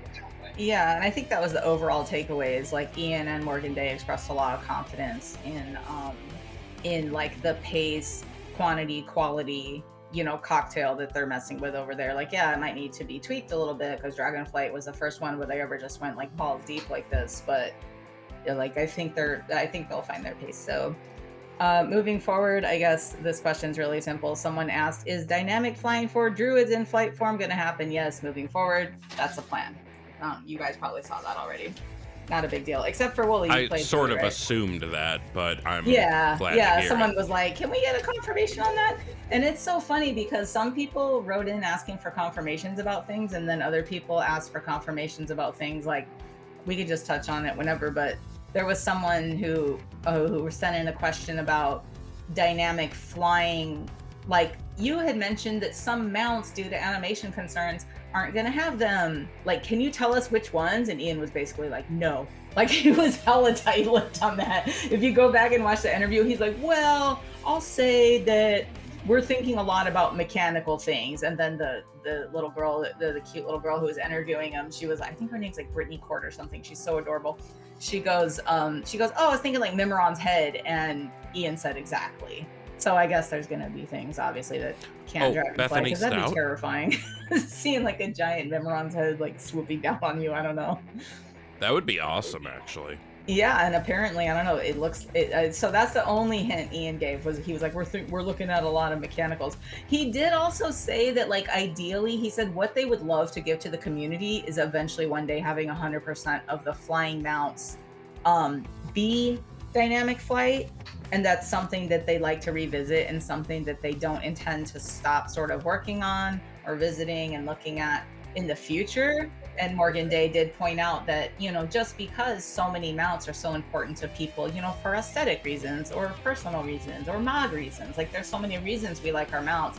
Yeah, and I think that was the overall takeaway, is like Ian and Morgan Day expressed a lot of confidence in like the pace, quantity, quality, cocktail that they're messing with over there. Like, yeah, it might need to be tweaked a little bit because Dragonflight was the first one where they ever just went like balls deep like this, but like I think they'll find their pace. So moving forward, I guess this question's really simple. Someone asked, is dynamic flying for druids in flight form going to happen? Yes, moving forward, that's the plan. You guys probably saw that already. not a big deal. Except for Wooly, I played sort Wooly, of right? assumed that, but I'm Yeah, glad yeah. to hear Someone it. was like, "Can we get a confirmation on that?" And it's so funny because some people wrote in asking for confirmations about things, and then other people asked for confirmations about things. Like, we could just touch on it whenever, but there was someone who was sent in a question about dynamic flying. Like, you had mentioned that some mounts, due to animation concerns, aren't going to have them. Like, can you tell us which ones? And Ian was basically like, no. Like, he was hella tight-lipped on that. If you go back and watch the interview, he's like, well, I'll say that we're thinking a lot about mechanical things. And then the little girl, the cute little girl who was interviewing him, she was, I think her name's like Brittany Court or something. She's so adorable. She goes, oh, I was thinking like Mimiron's head. And Ian said exactly. So I guess there's going to be things, obviously, that can't dragonfly, because that'd be terrifying. Seeing like a giant Mimiron's head like swooping down on you. I don't know. That would be awesome, actually. Yeah, and apparently, I don't know, it looks so that's the only hint Ian gave, was he was like, we're looking at a lot of mechanicals. He did also say that, like, ideally, he said what they would love to give to the community is eventually one day having 100% of the flying mounts be dynamic flight, and that's something that they like to revisit and something that they don't intend to stop sort of working on or visiting and looking at in the future. And Morgan Day did point out that, you know, just because so many mounts are so important to people, you know, for aesthetic reasons or personal reasons or mod reasons, like there's so many reasons we like our mounts.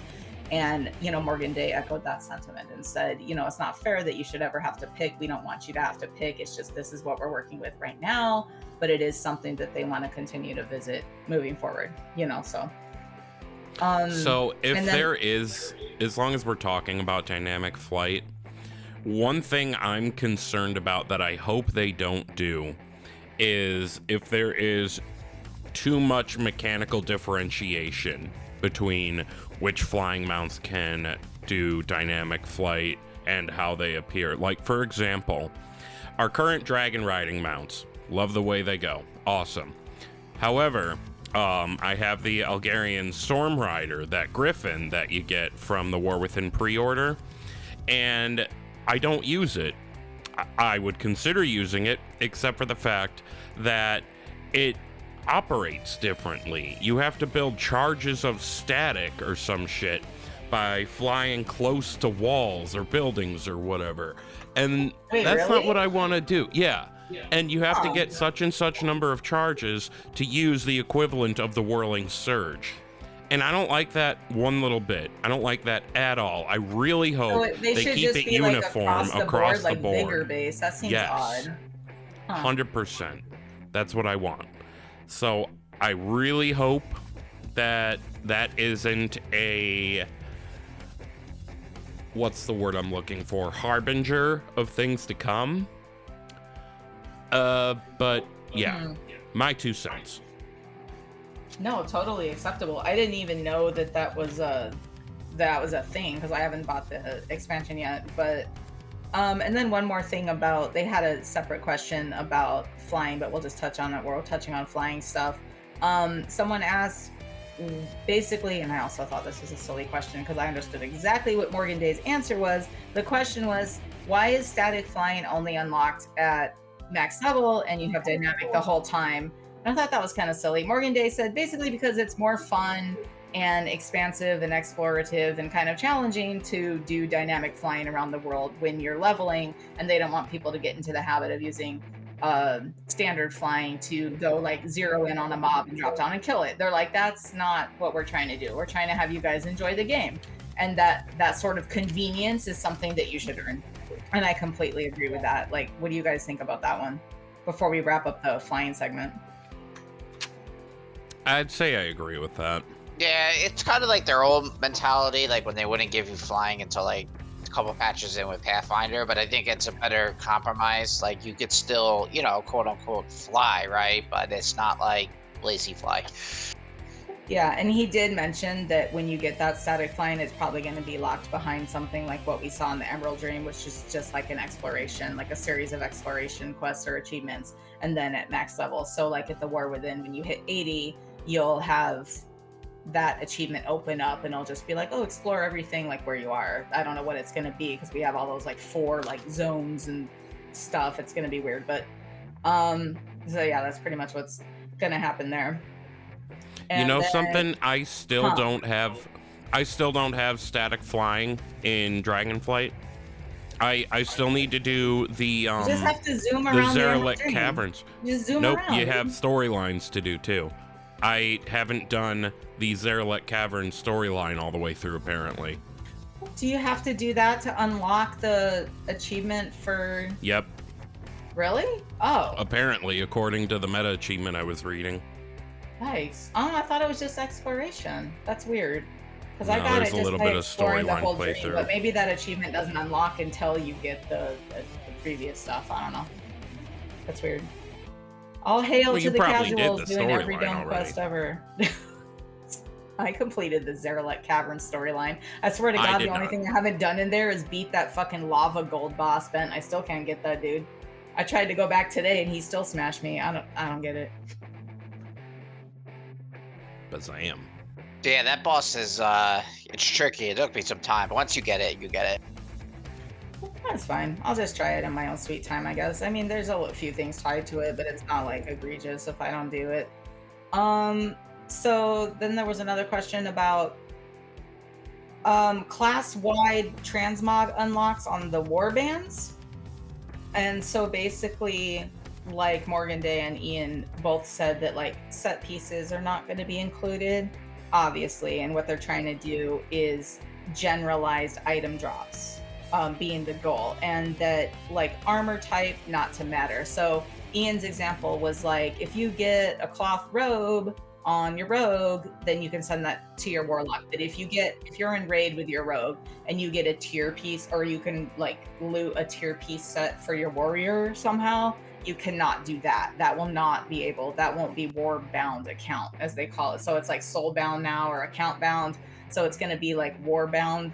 And, you know, Morgan Day echoed that sentiment and said, you know, it's not fair that you should ever have to pick. We don't want you to have to pick. It's just, this is what we're working with right now. But it is something that they want to continue to visit moving forward, you know, so. So if there is, as long as we're talking about dynamic flight, one thing I'm concerned about that I hope they don't do is if there is too much mechanical differentiation between which flying mounts can do dynamic flight and how they appear. Like, for example, our current dragon riding mounts, love the way they go. Awesome. However, I have the Algarian Storm Rider, that Griffin that you get from the War Within pre-order, and I don't use it. I would consider using it, except for the fact that it operates differently. You have to build charges of static or some shit by flying close to walls or buildings or whatever. And that's not what I want to do. Yeah. And you have to get such and such number of charges to use the equivalent of the whirling surge. And I don't like that one little bit. I don't like that at all. I really hope they keep it uniform across the board. Like vigor base. That seems odd. 100%. That's what I want. So I really hope that that isn't a, what's the word I'm looking for? Harbinger of things to come. But yeah, my 2 cents. No, totally acceptable. I didn't even know that was a thing, because I haven't bought the expansion yet. But and then one more thing about, they had a separate question about flying, but we'll just touch on it. We're touching on flying stuff. Someone asked, basically, and I also thought this was a silly question because I understood exactly what Morgan Day's answer was. The question was, why is static flying only unlocked at max level and you have dynamic the whole time? And I thought that was kind of silly. Morgan Day said basically because it's more fun and expansive and explorative and kind of challenging to do dynamic flying around the world when you're leveling, and they don't want people to get into the habit of using standard flying to go like zero in on a mob and drop down and kill it. They're like, that's not what we're trying to do. We're trying to have you guys enjoy the game, and that sort of convenience is something that you should earn. And I completely agree with that. Like, what do you guys think about that one before we wrap up the flying segment? I'd say I agree with that. Yeah, it's kind of like their old mentality, like when they wouldn't give you flying until like a couple patches in with Pathfinder, but I think it's a better compromise. Like, you could still, you know, quote unquote fly, right? But it's not like lazy fly. Yeah, and he did mention that when you get that static flying, it's probably going to be locked behind something like what we saw in the Emerald Dream, which is just like an exploration, like a series of exploration quests or achievements, and then at max level. So like at the War Within, when you hit 80, you'll have that achievement open up and it'll just be like, oh, explore everything like where you are. I don't know what it's going to be because we have all those like 4 like zones and stuff. It's going to be weird, but So yeah, that's pretty much what's gonna happen there. And you know then, something? I still don't have static flying in Dragonflight. I still need to do the you just have to zoom the around the Zeralek dream. caverns. Just zoom Nope, around. you have storylines to do too. I haven't done the Zeralek cavern storyline all the way through apparently. Do you have to do that to unlock the achievement for? Yep. Really? Oh. Apparently, according to the meta achievement I was reading. Nice. Oh, I thought it was just exploration. That's weird. Because I No, got there's it a just little by bit of exploring the storyline whole dream, playthrough. but maybe that achievement doesn't unlock until you get the previous stuff. I don't know. That's weird. All hail Well, to you the probably did casuals the doing every storyline dumb already. quest ever. I completed the Zeralek Cavern storyline. I swear to I God, did the only not. thing I haven't done in there is beat that fucking lava gold boss, Bent. I still can't get that dude. I tried to go back today and he still smashed me. I don't get it. Bazam. Yeah, that boss is it's tricky. It took me some time, but once you get it, you get it. That's fine. I'll just try it in my own sweet time, I guess. I mean, there's a few things tied to it, but it's not like egregious if I don't do it. So then there was another question about class-wide transmog unlocks on the warbands. And so basically, like Morgan Day and Ian both said that like set pieces are not going to be included, obviously, and what they're trying to do is generalized item drops being the goal, and that like armor type not to matter. So Ian's example was like, if you get a cloth robe on your rogue, then you can send that to your warlock. But if you're in raid with your rogue and you get a tier piece, or you can like loot a tier piece set for your warrior somehow, you cannot do that. That won't be war bound account, as they call it. So it's like soul bound now, or account bound. So it's going to be like warband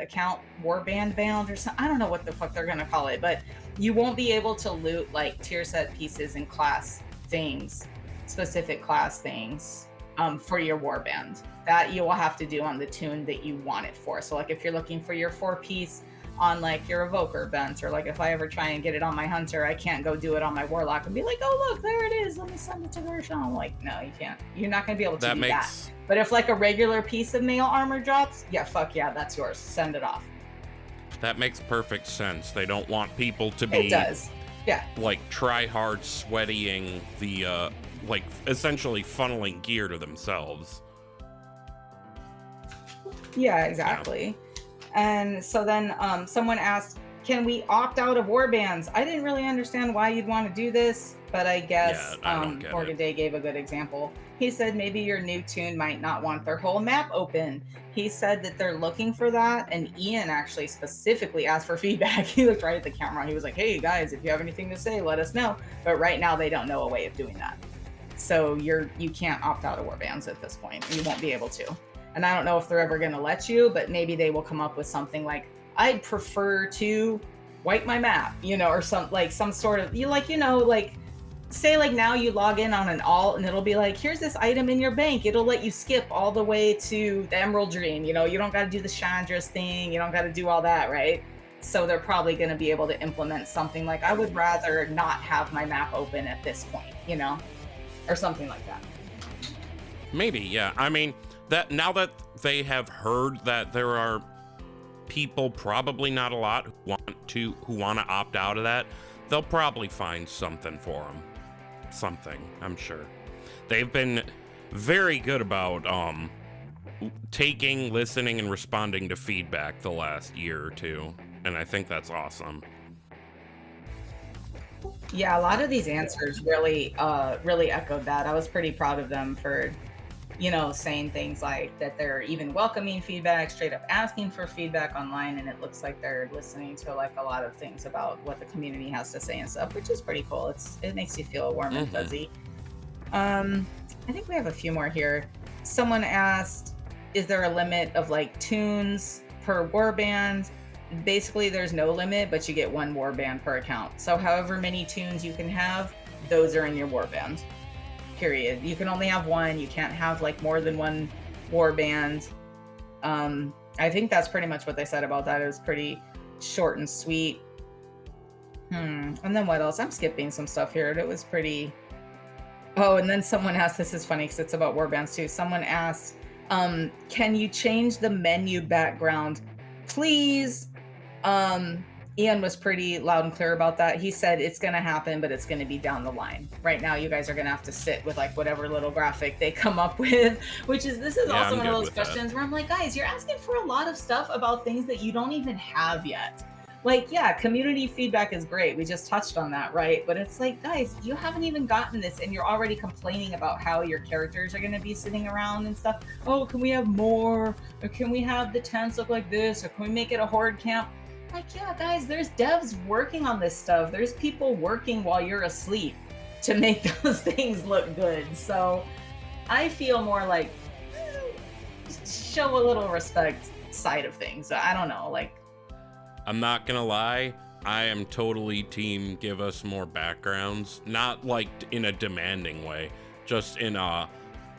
account, warband bound, or something. I don't know what the fuck they're going to call it, but you won't be able to loot like tier set pieces and class things, specific class things for your warband. That you will have to do on the tune that you want it for. So like if you're looking for your 4-piece on like your evoker bent, or like if I ever try and get it on my hunter, I can't go do it on my warlock and be like, oh look, there it is, let me send it to Gershom. I'm like, no, you can't. You're not gonna be able to do that. But if like a regular piece of mail armor drops, yeah, fuck yeah, that's yours. Send it off. That makes perfect sense. They don't want people to be It does. Yeah. like try hard sweatying the like essentially funneling gear to themselves. Yeah, exactly. And so then someone asked, can we opt out of warbands? I didn't really understand why you'd want to do this, but I guess Morgan Day gave a good example. He said maybe your new tune might not want their whole map open. He said that they're looking for that, and Ian actually specifically asked for feedback. He looked right at the camera. He was like, hey guys, if you have anything to say, let us know. But right now they don't know a way of doing that. So you can't opt out of warbands at this point. You won't be able to. And I don't know if they're ever going to let you, but maybe they will come up with something like, I'd prefer to wipe my map, or some sort of, say like now you log in on an alt and it'll be like, here's this item in your bank. It'll let you skip all the way to the Emerald Dream. You don't got to do the Chandra's thing. You don't got to do all that, right? So they're probably going to be able to implement something like, I would rather not have my map open at this point, or something like that. Maybe, yeah. I mean, that now that they have heard that there are people, probably not a lot, who want to opt out of that, they'll probably find something for them. Something, I'm sure. They've been very good about taking, listening, and responding to feedback the last year or two, and I think that's awesome. Yeah, a lot of these answers really echoed that. I was pretty proud of them for saying things like that they're even welcoming feedback, straight up asking for feedback online, and it looks like they're listening to like a lot of things about what the community has to say and stuff, which is pretty cool. It makes you feel warm and fuzzy. I think we have a few more here. Someone asked, is there a limit of like tunes per warband? Basically, there's no limit, but you get one warband per account. So however many tunes you can have, those are in your warband. Period. You can only have one. You can't have like more than one warband. I think that's pretty much what they said about that. It was pretty short and sweet. And then what else? I'm skipping some stuff here. It was pretty. Oh, and then someone asked, this is funny because it's about warbands too. Someone asked, can you change the menu background, please? Ian was pretty loud and clear about that. He said it's going to happen, but it's going to be down the line. Right now, you guys are going to have to sit with like whatever little graphic they come up with, this is also one of those questions where I'm like, guys, you're asking for a lot of stuff about things that you don't even have yet. Like, yeah, community feedback is great. We just touched on that, right? But it's like, guys, you haven't even gotten this and you're already complaining about how your characters are going to be sitting around and stuff. Oh, can we have more? Or can we have the tents look like this? Or can we make it a horde camp? Like, yeah, guys, there's devs working on this stuff. There's people working while you're asleep to make those things look good. So I feel more like show a little respect side of things. I don't know, like, I'm not gonna lie, I am totally team give us more backgrounds. Not like in a demanding way, just in a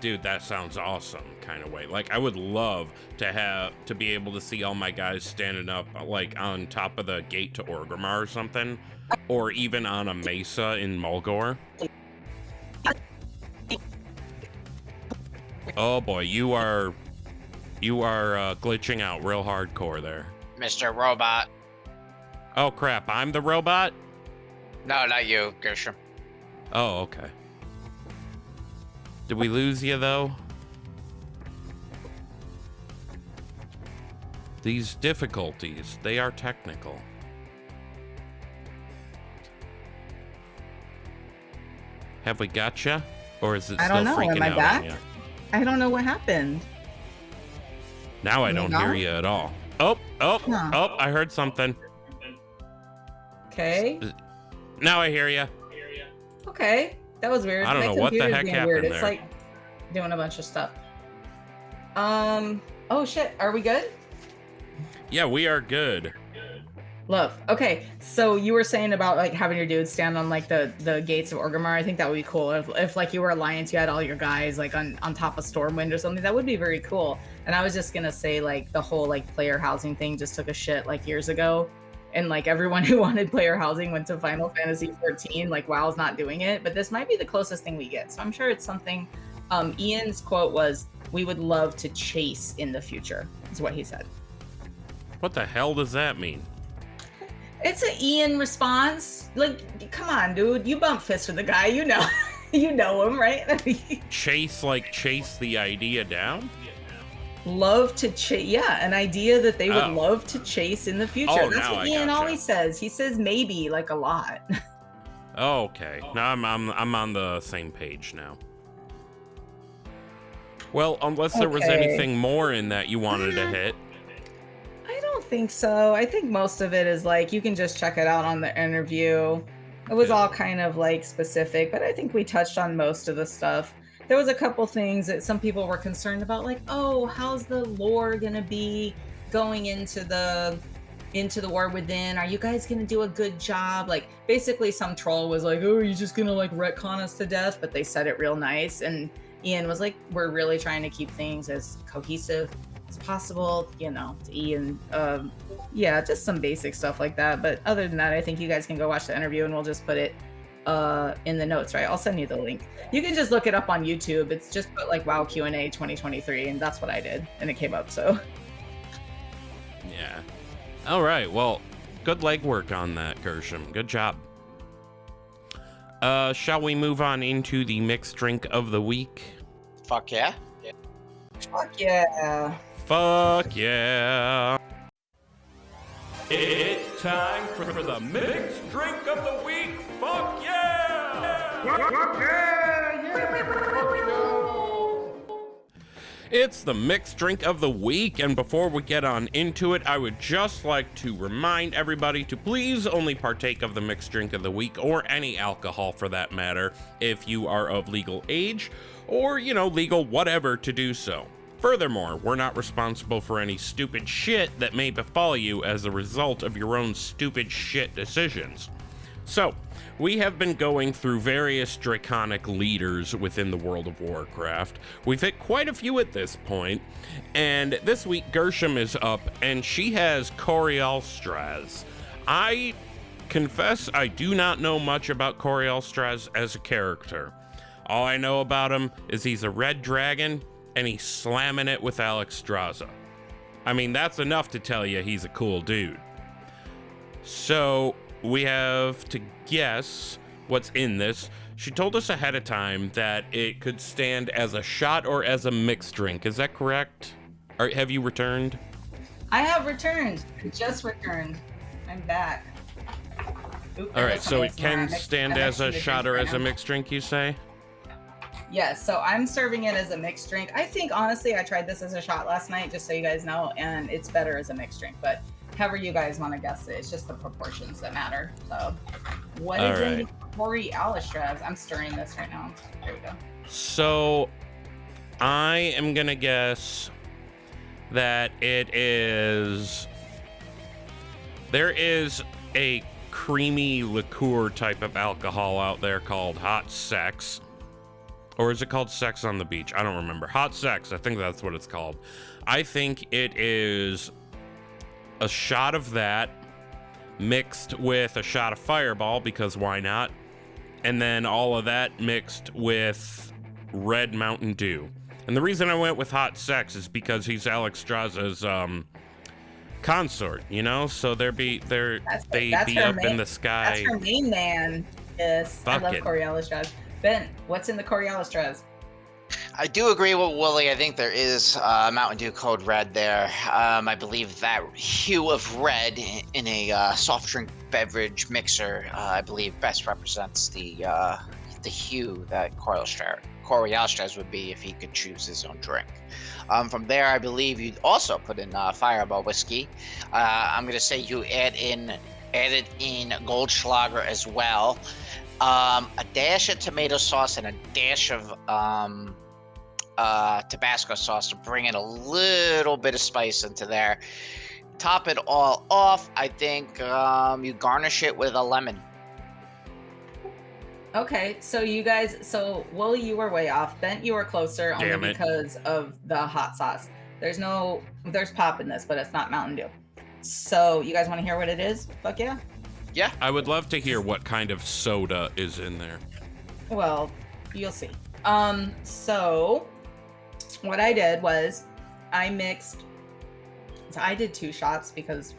dude, that sounds awesome kind of way. Like, I would love to be able to see all my guys standing up like on top of the gate to Orgrimmar or something, or even on a mesa in Mulgore. Oh boy, you are glitching out real hardcore there, Mr. Robot. Oh crap, I'm the robot? No, not you, Gershom. Oh, okay. Did we lose you though? These difficulties, they are technical. Have we got you? Or is it still freaking out on you? I don't know what happened. Now I don't hear you at all. Oh, I heard something. Okay. Now I hear you. Okay. That was weird. I don't know what the heck happened there. It's like doing a bunch of stuff. Oh shit. Are we good? Yeah, we are good. Love. Okay. So you were saying about like having your dudes stand on like the gates of Orgrimmar. I think that would be cool. If like you were Alliance, you had all your guys like on top of Stormwind or something. That would be very cool. And I was just gonna say like the whole like player housing thing just took a shit like years ago. And like everyone who wanted player housing went to Final Fantasy 14. Like WoW's not doing it, but this might be the closest thing we get. So I'm sure it's something. Ian's quote was, "We would love to chase in the future," is what he said. What the hell does that mean? It's an Ian response. Like, come on, dude. You bump fists with the guy. You know, you know him, right? Chase the idea down? Love to chase, yeah, an idea that they would love to chase in the future. That's what Ian always says. He says maybe like a lot. Oh, okay. Now I'm on the same page now. Well, unless there was anything more in that you wanted to hit. I don't think so. I think most of it is like you can just check it out on the interview. It was all kind of like specific, but I think we touched on most of the stuff. There was a couple things that some people were concerned about, like, oh, how's the lore gonna be going into the War Within? Are you guys gonna do a good job? Like, basically some troll was like, oh, are you just gonna like retcon us to death? But they said it real nice. And Ian was like, we're really trying to keep things as cohesive as possible, you know, to Ian. Yeah, just some basic stuff like that. But other than that, I think you guys can go watch the interview and we'll just put it in the notes, right? I'll send you the link. You can just look it up on YouTube. It's just put like WoW Q&A 2023, and that's what I did, and it came up. So yeah. All right. Well, good legwork on that, Gershom. Good job. Shall we move on into the mixed drink of the week? Fuck yeah. fuck yeah. Fuck yeah. It's time for the mixed drink of the week. Fuck yeah! Fuck yeah! It's the mixed drink of the week, and before we get on into it, I would just like to remind everybody to please only partake of the mixed drink of the week, or any alcohol for that matter, if you are of legal age, or, you know, legal whatever to do so. Furthermore, we're not responsible for any stupid shit that may befall you as a result of your own stupid shit decisions. So, we have been going through various draconic leaders within the World of Warcraft. We've hit quite a few at this point, and this week Gershom is up, and she has Korialstrasz. I confess I do not know much about Korialstrasz as a character. All I know about him is he's a red dragon and he's slamming it with Alexstrasza. I mean, that's enough to tell you he's a cool dude. So we have to guess what's in this. She told us ahead of time that it could stand as a shot or as a mixed drink. Is that correct? Or have you returned? I have returned. I just returned. I'm back. Oop, All right, so it I can mixed- stand I as a mixed the shot or drinks as a right now. mixed drink, you say? Yes, so I'm serving it as a mixed drink. I think, honestly, I tried this as a shot last night, just so you guys know, and it's better as a mixed drink. But however you guys want to guess it, it's just the proportions that matter. So, what All is in right. Korialstrasz? I'm stirring this right now. There we go. So I am gonna guess that it is. There is a creamy liqueur type of alcohol out there called hot sex. Or is it called sex on the beach? I don't remember. Hot sex, I think that's what it's called. I think it is a shot of that mixed with a shot of Fireball, because why not? And then all of that mixed with red Mountain Dew. And the reason I went with hot sex is because he's Alexstrasza's consort, you know? So they be That's up her in the That's sky. her main man. Yes, I Fuck love it. Korialstrasz. Ben, what's in the Korialstrasz? I do agree with Wooly. I think there is Mountain Dew Code Red there. I believe that hue of red in a soft drink beverage mixer, I believe, best represents the hue that Korialstrasz would be if he could choose his own drink. From there, I believe you'd also put in Fireball whiskey. I'm gonna say you added in Goldschlager as well. A dash of tomato sauce and a dash of Tabasco sauce to bring in a little bit of spice into there. Top it all off. I think you garnish it with a lemon. Okay, so you guys, so Wooly, you were way off. Bent, you were closer only Damn it. because of the hot sauce. There's pop in this, but it's not Mountain Dew. So you guys want to hear what it is? Fuck yeah. Yeah. I would love to hear what kind of soda is in there. Well, you'll see. So what I did was I did 2 shots because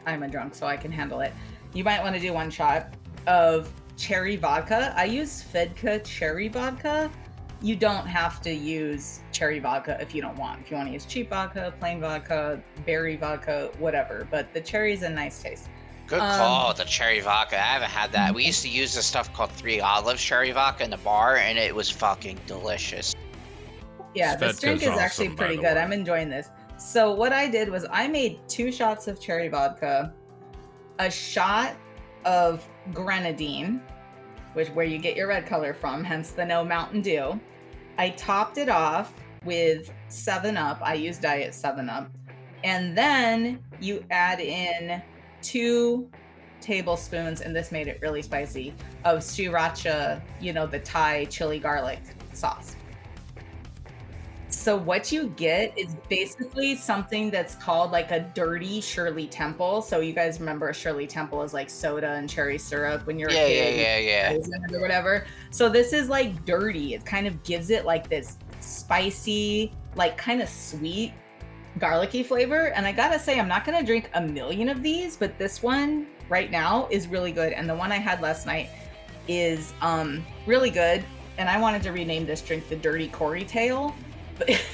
I'm a drunk, so I can handle it. You might want to do 1 shot of cherry vodka. I use Fedka cherry vodka. You don't have to use cherry vodka if you don't want. If you want to use cheap vodka, plain vodka, berry vodka, whatever. But the cherry is a nice taste. Good call, the cherry vodka. I haven't had that. We used to use this stuff called 3 Olives cherry vodka in the bar, and it was fucking delicious. Yeah, this Svedka's drink is actually awesome, by pretty the good. way. I'm enjoying this. So what I did was I made 2 shots of cherry vodka, a shot of grenadine, where you get your red color from, hence the no Mountain Dew. I topped it off with 7-Up. I use Diet 7-Up. And then you add in 2 tablespoons, and this made it really spicy, of sriracha, the Thai chili garlic sauce. So what you get is basically something that's called like a dirty Shirley Temple. So you guys remember a Shirley Temple is like soda and cherry syrup when you're a kid. Yeah. Or whatever. So this is like dirty. It kind of gives it like this spicy, like kind of sweet, garlicky flavor. And I gotta say, I'm not gonna drink a million of these, but this one right now is really good. And the one I had last night is really good. And I wanted to rename this drink the Dirty Kori Tail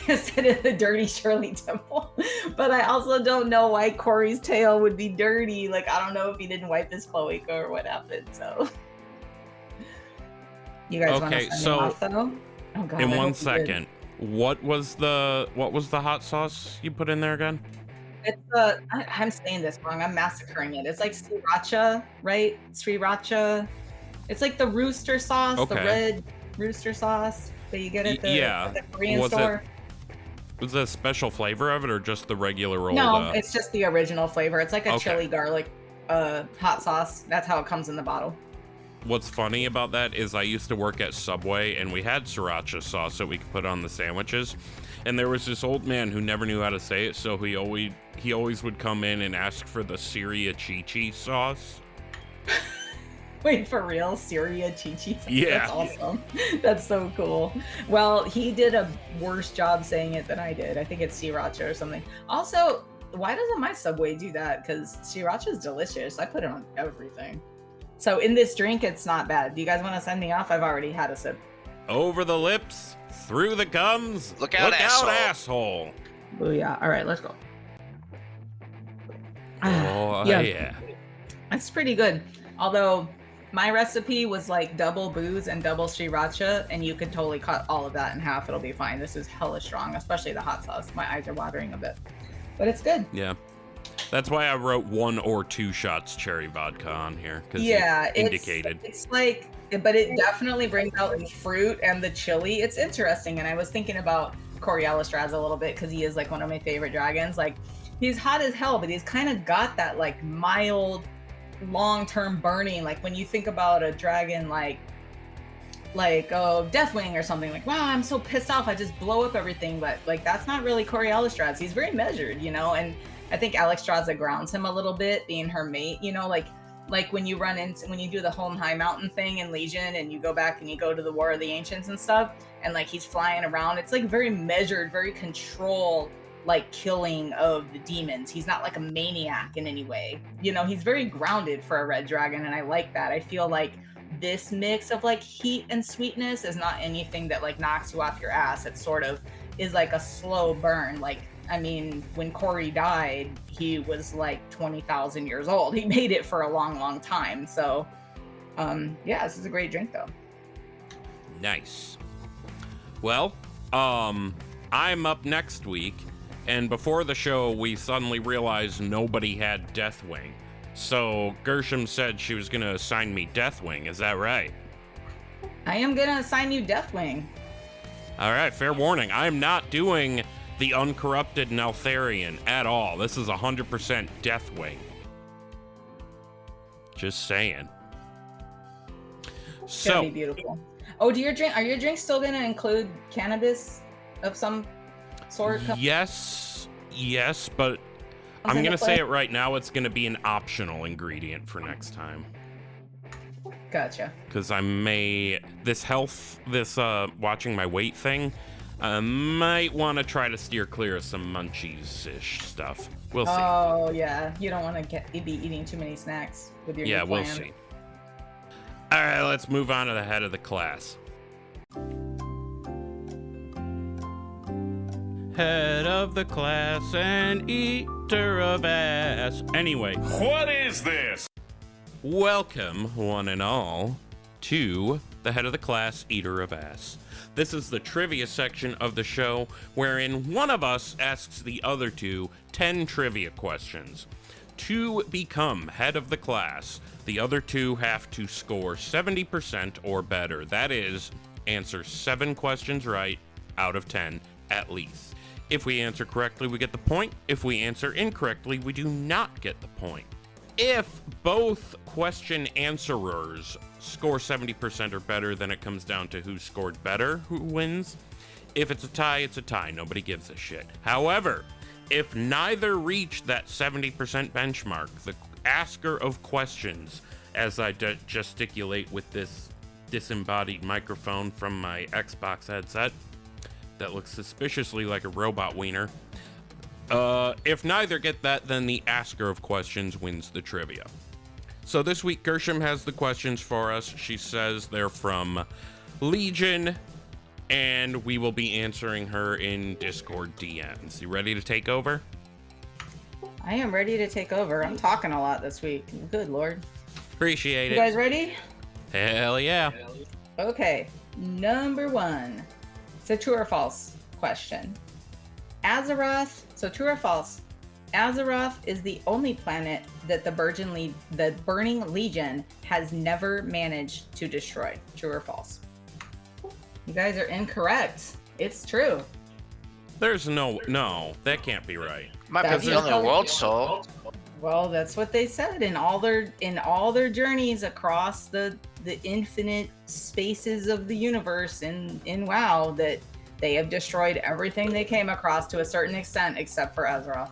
instead of the Dirty Shirley Temple. But I also don't know why Kori's tail would be dirty. Like, I don't know if he didn't wipe his cloaca or what happened. So you guys want Okay, to send so him off though? Oh God, in I 1 hope he did. second, what was the hot sauce you put in there again? It's I'm saying this wrong. I'm massacring it. It's like sriracha, right? Sriracha. It's like the rooster sauce, the Okay. red rooster sauce that you get at the, Yeah. at the Korean Was it store. Was there a special flavor of it or just the regular old? No, it's just the original flavor. It's like a Okay. chili garlic hot sauce. That's how it comes in the bottle. What's funny about that is I used to work at Subway and we had sriracha sauce that we could put on the sandwiches. And there was this old man who never knew how to say it, so he always would come in and ask for the Syria sauce. Wait, for real? Syria Chi-Chi? Yeah. That's awesome. That's so cool. Well, he did a worse job saying it than I did. I think it's sriracha or something. Also, why doesn't my Subway do that? Because sriracha is delicious. I put it on everything. So in this drink, it's not bad. Do you guys want to send me off? I've already had a sip. Over the lips, through the gums. Look out, asshole. Oh, yeah. All right, let's go. Oh, Yeah. yeah. That's pretty good. Although my recipe was like double booze and double sriracha, and you could totally cut all of that in half. It'll be fine. This is hella strong, especially the hot sauce. My eyes are watering a bit, but it's good. Yeah. That's why I wrote 1 or 2 shots cherry vodka on here. Yeah, indicated. It's like, but it definitely brings out the fruit and the chili. It's interesting, and I was thinking about Korialstrasz a little bit because he is like one of my favorite dragons. Like, he's hot as hell, but he's kind of got that like mild, long-term burning. Like when you think about a dragon like Deathwing or something, like, wow, I'm so pissed off, I just blow up everything. But like that's not really Korialstrasz. He's very measured, you know. And I think Alexstrasza grounds him a little bit, being her mate, you know, like when you do the Home High Mountain thing in Legion and you go back and you go to the War of the Ancients and stuff, and like he's flying around, it's like very measured, very controlled, like killing of the demons. He's not like a maniac in any way, you know. He's very grounded for a red dragon, and I like that. I feel like this mix of like heat and sweetness is not anything that like knocks you off your ass. It sort of is like a slow burn. Like, I mean, when Kori died, he was like 20,000 years old. He made it for a long, long time. So yeah, this is a great drink though. Nice. Well, I'm up next week. And before the show, we suddenly realized nobody had Deathwing. So Gershom said she was going to assign me Deathwing. Is that right? I am going to assign you Deathwing. All right, fair warning. I am not doing the uncorrupted Neltharion at all. This is 100% Deathwing. Just saying. It's gonna be beautiful. Oh, are your drinks still going to include cannabis of some sort? Yes, but I'm going to say it right now. It's going to be an optional ingredient for next time. Gotcha. Because this watching my weight thing, I might want to try to steer clear of some munchies-ish stuff. We'll see. Oh, yeah. You don't want to be eating too many snacks with your new plan. We'll see. All right, let's move on to the head of the class. Head of the class and eater of ass. Anyway. What is this? Welcome, one and all, to the head of the class, eater of ass. This is the trivia section of the show wherein one of us asks the other two 10 trivia questions. To become head of the class, the other two have to score 70% or better. That is, answer 7 questions right out of 10 at least. If we answer correctly, we get the point. If we answer incorrectly, we do not get the point. If both question answerers score 70% or better, then it comes down to who scored better, who wins. If it's a tie, it's a tie. Nobody gives a shit. However, if neither reach that 70% benchmark, the asker of questions, as I gesticulate with this disembodied microphone from my Xbox headset that looks suspiciously like a robot wiener, if neither get that, then the asker of questions wins the trivia. So this week, Gershom has the questions for us. She says they're from Legion, and we will be answering her in Discord DMs. You ready to take over? I am ready to take over. I'm talking a lot this week. Good Lord. Appreciate it. You guys ready? Hell yeah. Okay, number 1. It's a true or false question. Azeroth, so true or false, Azeroth is the only planet that the Burning Legion has never managed to destroy. True or false? You guys are incorrect. It's true. There's no, that can't be right. Might be the only world soul. Well, that's what they said in all their journeys across the infinite spaces of the universe in WoW, that they have destroyed everything they came across to a certain extent except for Azeroth.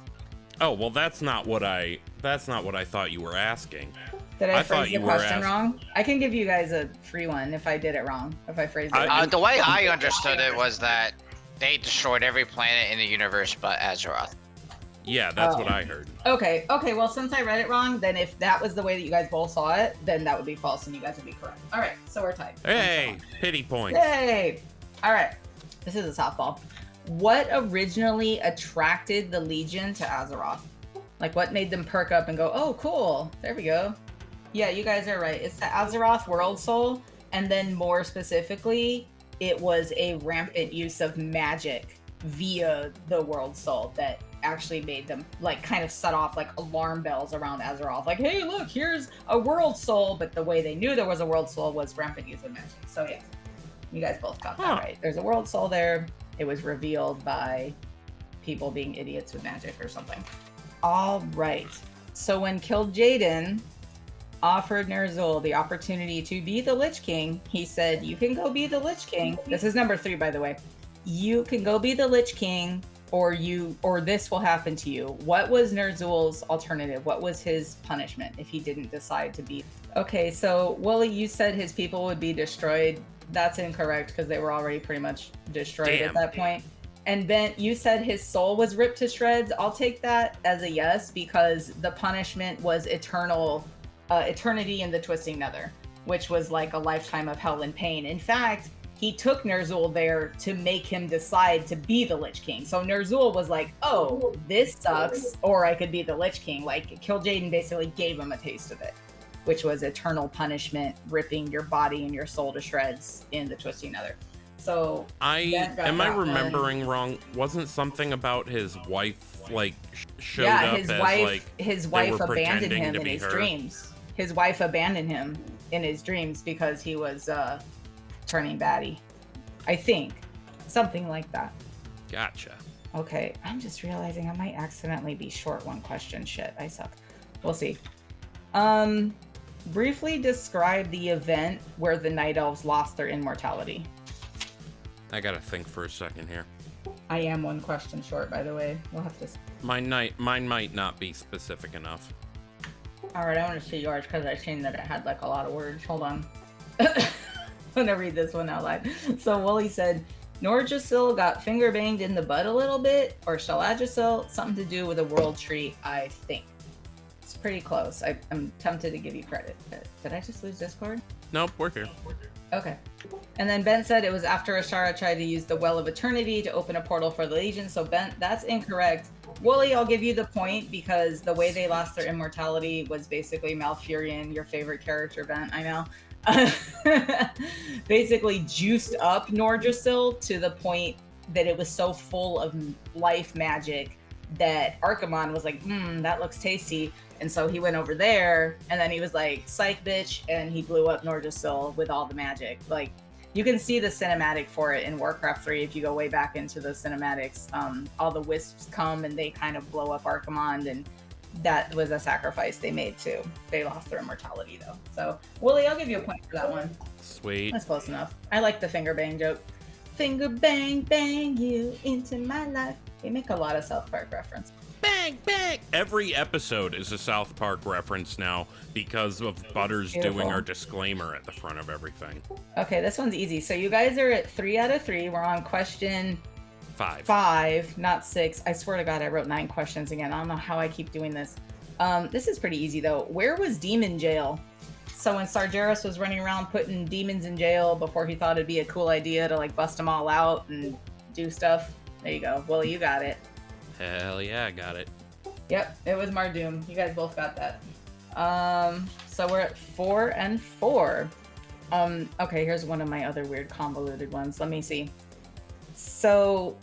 Oh, well, that's not what I thought you were asking. Did I thought phrase you the were question asked- wrong? I can give you guys a free one if I did it wrong. If I phrased it. The way I understood it was that they destroyed every planet in the universe but Azeroth. Yeah, that's what Oh. I heard. Okay. Well, since I read it wrong, then if that was the way that you guys both saw it, then that would be false, and you guys would be correct. All right. So we're tied. Hey, pity points. Yay! All right. This is a softball. What originally attracted the Legion to Azeroth? Like, what made them perk up and go, oh, cool. There we go. Yeah, you guys are right. It's the Azeroth World Soul. And then more specifically, it was a rampant use of magic via the World Soul that actually made them, like, kind of set off, like, alarm bells around Azeroth. Like, hey, look, here's a World Soul. But the way they knew there was a World Soul was rampant use of magic. So, yeah, you guys both got that right. There's a World Soul there. It was revealed by people being idiots with magic or something. All right. So when Kil'jaeden offered Ner'zhul the opportunity to be the Lich King, he said, you can go be the Lich King. This is number 3, by the way. You can go be the Lich King, or this will happen to you. What was Ner'zhul's alternative? What was his punishment if he didn't decide to be? Okay, so Wooly, you said his people would be destroyed. That's incorrect because they were already pretty much destroyed at that point. And Ben, you said his soul was ripped to shreds. I'll take that as a yes because the punishment was eternity in the Twisting Nether, which was like a lifetime of hell and pain. In fact, he took Ner'zhul there to make him decide to be the Lich King. So Ner'zhul was like, oh, this sucks, or I could be the Lich King. Like, Kil'jaeden basically gave him a taste of it, which was eternal punishment, ripping your body and your soul to shreds in the Twisting Nether. So am I remembering wrong? Wasn't something about his wife like showed yeah, up his as wife, like his they wife were abandoned pretending him to in be his her? dreams. His wife abandoned him in his dreams because he was turning baddie. I think something like that. Gotcha. Okay, I'm just realizing I might accidentally be short one question. Shit, I suck. We'll see. Briefly describe the event where the Night Elves lost their immortality. I gotta think for a second here. I am one question short, by the way. We'll have to. Mine might not be specific enough. All right, I want to see yours because I've seen that it had like a lot of words. Hold on. I'm gonna read this one out loud. So Wooly said, Nordrassil got finger banged in the butt a little bit, or Shaladrassil, something to do with a world tree, I think. It's pretty close. I'm tempted to give you credit. Did I just lose Discord? Nope, we're here. Okay. And then Ben said it was after Ashara tried to use the Well of Eternity to open a portal for the Legion. So Ben, that's incorrect. Wooly, I'll give you the point because the way they lost their immortality was basically Malfurion, your favorite character, Ben, I know. Basically juiced up Nordrassil to the point that it was so full of life magic that Archimonde was like, that looks tasty. And so he went over there and then he was like, psych bitch, and he blew up Nordrassil with all the magic. Like, you can see the cinematic for it in Warcraft 3 if you go way back into the cinematics. All the wisps come and they kind of blow up Archimonde, and that was a sacrifice they made too. They lost their immortality though. So, Wooly, I'll give you a point for that one. Sweet. That's close enough. I like the finger bang joke. Finger bang, bang you into my life. They make a lot of South Park reference. Bang, bang! Every episode is a South Park reference now because of Butters Beautiful. doing our disclaimer at the front of everything. Okay, this one's easy. So you guys are at 3 out of 3. We're on question 5, not 6. I swear to God, I wrote 9 questions again. I don't know how I keep doing this. This is pretty easy though. Where was Demon Jail? So when Sargeras was running around putting demons in jail before he thought it'd be a cool idea to like bust them all out and do stuff. There you go. Well, you got it. Hell yeah, I got it. Yep, it was Mardoom. You guys both got that. So we're at 4 and 4. Okay, here's one of my other weird convoluted ones. Let me see. So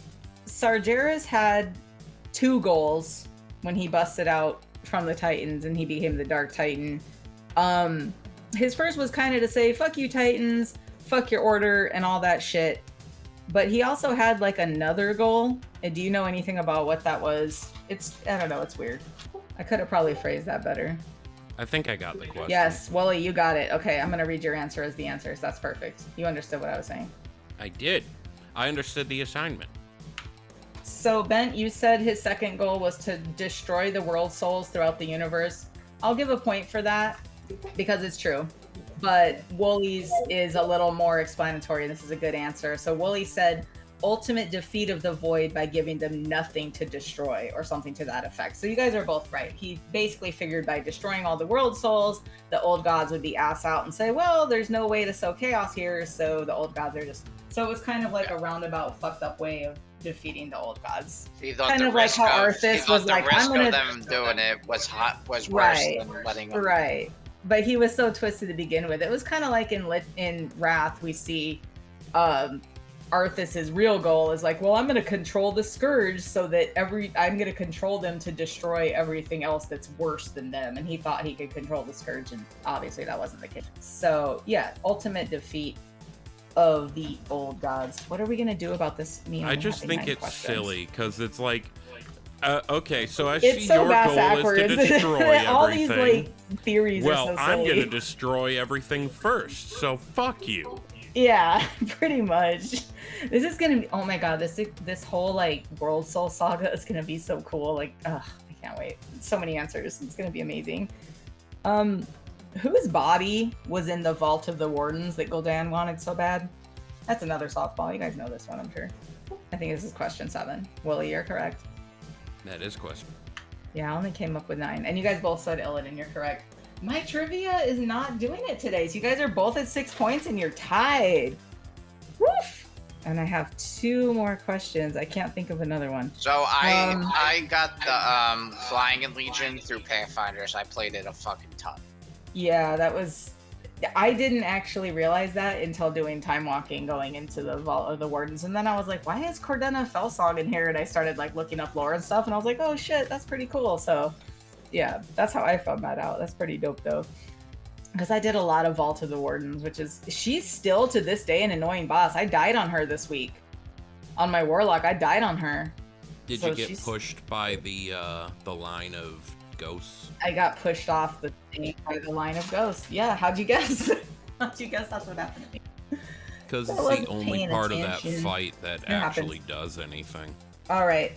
Sargeras had 2 goals when he busted out from the Titans and he became the Dark Titan. His first was kind of to say, fuck you Titans, fuck your order and all that shit. But he also had like another goal. And do you know anything about what that was? I don't know, it's weird. I could have probably phrased that better. I think I got the question. Yes, Wooly, you got it. Okay, I'm gonna read your answer as the answers. That's perfect. You understood what I was saying. I did. I understood the assignment. So Bent, you said his second goal was to destroy the world souls throughout the universe. I'll give a point for that because it's true. But Woolie's is a little more explanatory. This is a good answer. So Woolie said, ultimate defeat of the void by giving them nothing to destroy, or something to that effect. So you guys are both right. He basically figured by destroying all the world souls, the old gods would be ass out and say, well, there's no way to sow chaos here, so the old gods are just... So it was kind of like a roundabout, fucked up way of defeating the old gods. Kind of like how Arthas was like, I'm gonna... The risk of them doing it was worse than letting them... Right. But he was so twisted to begin with. It was kind of like in Wrath, we see Arthas's real goal is like, well, I'm going to control the Scourge so that I'm going to control them to destroy everything else that's worse than them. And he thought he could control the Scourge, and obviously that wasn't the case. So yeah, ultimate defeat of the old gods. What are we going to do about this? I just think it's silly because it's like, okay, so I it's see so your goal is to destroy all everything. These like theories are so silly. I'm going to destroy everything first, so fuck you. Yeah, pretty much. This is gonna be, oh my god, this whole like World Soul saga is gonna be so cool. Like, ugh, I can't wait. So many answers. It's gonna be amazing. Whose body was in the vault of the wardens that Gul'dan wanted so bad? That's another softball. You guys know this one, I'm sure. I think this is question 7. Willie, you're correct. That is question. Yeah, I only came up with 9. And you guys both said Illidan, you're correct. My trivia is not doing it today. So you guys are both at 6 points and you're tied. Woof! And I have 2 more questions. I can't think of another one. So I got the Flying in Legion through Pathfinders. I played it a fucking ton. Yeah, that was... I didn't actually realize that until doing time walking, going into the Vault of the Wardens. And then I was like, why is Cordena Felsong in here? And I started like looking up lore and stuff. And I was like, oh shit, that's pretty cool. So yeah, that's how I found that out. That's pretty dope though. Because I did a lot of Vault of the Wardens, which is, she's still to this day an annoying boss. I died on her this week. On my Warlock, I died on her. Did you get pushed by the line of ghosts? I got pushed off the thing by the line of ghosts. Yeah, how'd you guess? How'd you guess that's what happened to me? Because it's the only part of that fight that actually does anything. All right.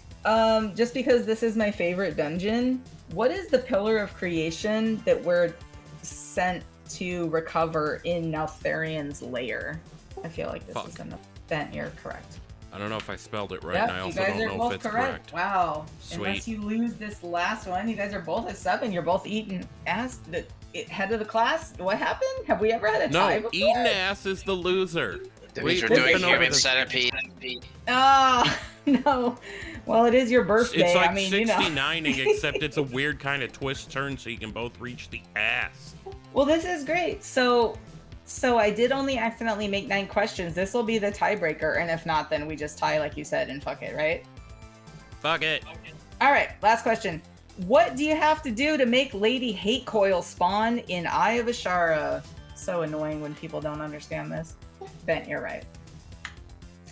Just because this is my favorite dungeon, what is the Pillar of Creation that we're sent to recover in Neltharion's lair? I feel like this is an event. You're correct. I don't know if I spelled it right, and I also don't know if it's correct. Wow. Sweet. Unless you lose this last one, you guys are both at 7. You're both eating ass. The head of the class? What happened? Have we ever had a tie before? No, eating ass is the loser. We're doing human centipede. Oh, no. Well, it is your birthday. It's like I mean, 69ing, except it's a weird kind of twist turn so you can both reach the ass. Well, this is great. So I did only accidentally make 9 questions. This will be the tiebreaker, and if not, then we just tie like you said and fuck it, right? Fuck it. All right, last question. What do you have to do to make Lady Hate Coil spawn in Eye of Ashara? So annoying when people don't understand this. Bent, you're right.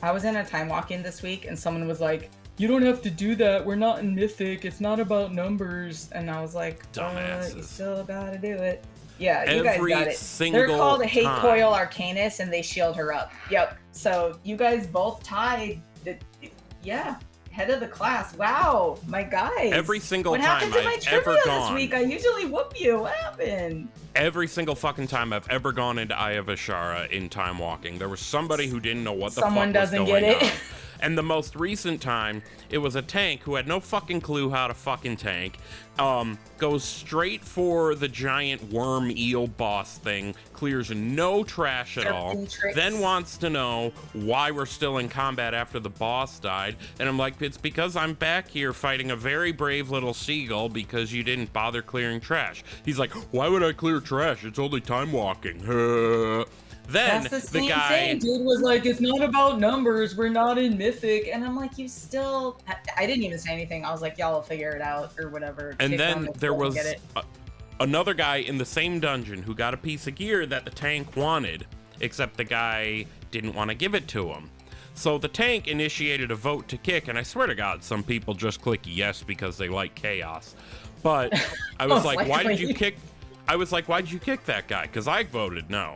I was in a time walk-in this week, and someone was like, you don't have to do that. We're not in Mythic. It's not about numbers. And I was like, you still gotta do it. Yeah, you guys got it. They're called a Hate Coil Arcanus, and they shield her up. Yep. So you guys both tied. Yeah, head of the class. Wow, my guys. Every single time I've ever gone. This week, I usually whoop you. What happened? Every single fucking time I've ever gone into Eye of Ashara in time walking, there was somebody who didn't know what the fuck was going on. Someone doesn't get it. And the most recent time, it was a tank who had no fucking clue how to fucking tank, goes straight for the giant worm eel boss thing, clears no trash at all, then wants to know why we're still in combat after the boss died. And I'm like, it's because I'm back here fighting a very brave little seagull because you didn't bother clearing trash. He's like, why would I clear trash? It's only time walking. Then the guy dude was like, it's not about numbers, we're not in Mythic. And I'm like, you still, I didn't even say anything. I was like, y'all will figure it out or whatever. And then there was another guy in the same dungeon who got a piece of gear that the tank wanted, except the guy didn't want to give it to him. So the tank initiated a vote to kick, and I swear to God, some people just click yes because they like chaos. But I was like, why did you kick? I was like, why did you kick that guy? Because I voted no.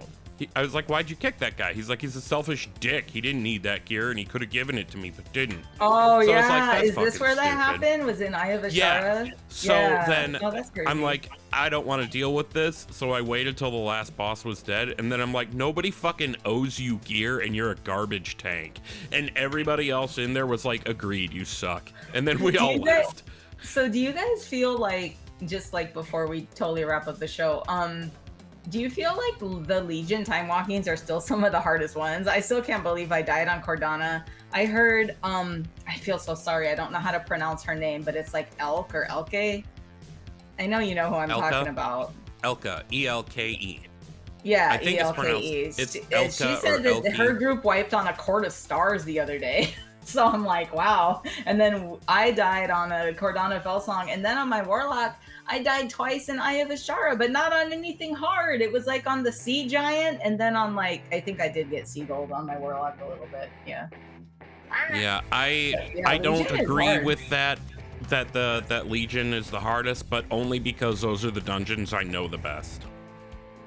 I was like, why'd you kick that guy? He's like, he's a selfish dick. He didn't need that gear, and he could have given it to me, but didn't. Oh, so yeah. Like, that's is this where that stupid. happened? Was in Eye of Ashara? Yeah. So then that's crazy. I'm like, I don't want to deal with this. So I waited till the last boss was dead. And then I'm like, nobody fucking owes you gear, and you're a garbage tank. And everybody else in there was like, agreed, you suck. And then we all left. So do you guys feel like, just like before we totally wrap up the show, do you feel like the Legion time walkings are still some of the hardest ones? I still can't believe I died on Cordana. I heard, I feel so sorry. I don't know how to pronounce her name, but it's like Elk or Elke. I know you know who I'm talking about. Elka, E-L-K-E. Yeah, I think E-L-K-E. it's Elka. She said that Elke. her group wiped on a Court of Stars the other day. So I'm like, wow. And then I died on a Cordana Fell Song. And then on my Warlock, I died twice in Eye of Ashara, but not on anything hard. It was like on the Sea Giant, and then on like, I think I did get Seagold on my Warlock a little bit. Yeah. Yeah, I don't agree with that Legion is the hardest, but only because those are the dungeons I know the best,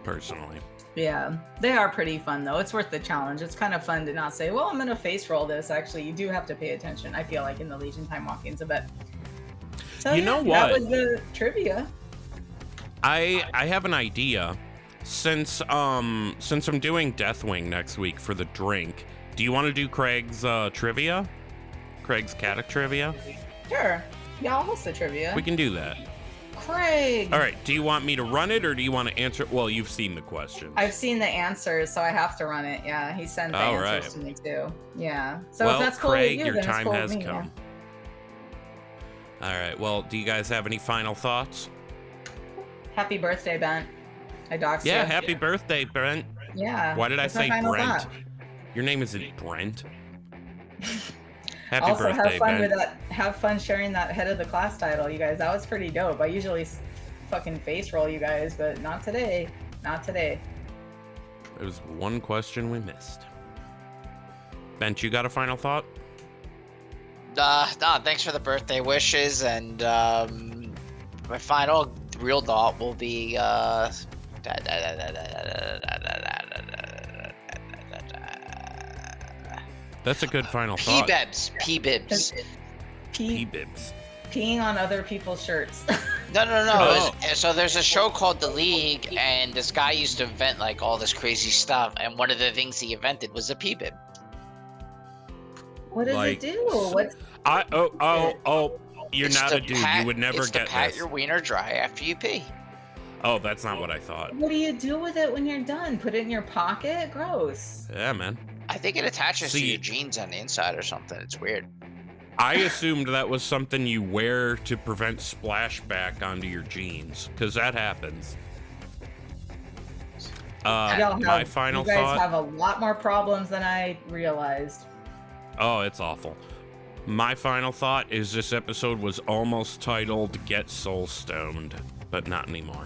personally. Yeah, they are pretty fun though. It's worth the challenge. It's kind of fun to not say, well, I'm gonna face roll this. Actually, you do have to pay attention, I feel like, in the Legion time walkings a bit. So you know what? That was the trivia. I have an idea. Since I'm doing Deathwing next week for the drink, do you want to do Craig's trivia? Craig's Caddick trivia? Sure. Yeah, I'll host the trivia. We can do that. Craig. All right. Do you want me to run it, or do you want to answer? Well, you've seen the question. I've seen the answers, so I have to run it. Yeah, he sent the answers to me too. Yeah. So well, if that's cool Craig, with you, your then it's time cool has with me, come. All right. Well, do you guys have any final thoughts? Happy birthday, Bent. I doxed you. Yeah, happy birthday, Brent. Yeah. Why did I that's my say final Brent? thought. Your name isn't Brent. Happy Also, birthday, have fun Ben. with that. Have fun sharing that head of the class title, you guys. That was pretty dope. I usually fucking face roll you guys, but not today. Not today. There was one question we missed. Bent, you got a final thought? No, thanks for the birthday wishes, and my final real thought will be That's a good final thought. P-bibs. P-bibs. Peeing on other people's shirts. No. Oh. So there's a show called The League, and this guy used to invent like all this crazy stuff, and one of the things he invented was a P-bib. What does Like- it do? What's You're It's not to a dude. pat- You would never it's to get pat this. your wiener dry after you pee. Oh, that's not what I thought. what do you do with it when you're done? Put it in your pocket? Gross. Yeah, man. I think it attaches to See- your jeans on the inside or something. It's weird. I assumed that was something you wear to prevent splashback onto your jeans, because that happens. My final you guys thought. have a lot more problems than I realized. Oh, it's awful. My final thought is this episode was almost titled Get Soul Stoned, but not anymore.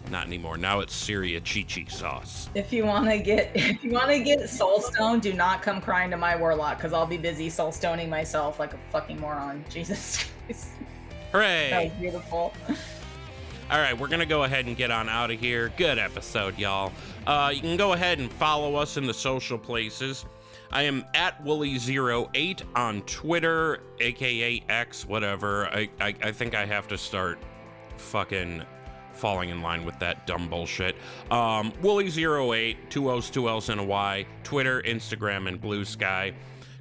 Not anymore. Now it's Syria Chi-Chi sauce. If you want to get soul stone, do not come crying to my warlock, because I'll be busy soul stoning myself like a fucking moron. Jesus Christ. Hooray! That was beautiful. All right, we're going to go ahead and get on out of here. Good episode, y'all. You can go ahead and follow us in the social places. I am at Wooly08 on Twitter, aka X, whatever. I think I have to start fucking falling in line with that dumb bullshit. Wooly08, 2 O's, 2 L's, and a Y. Twitter, Instagram, and Blue Sky.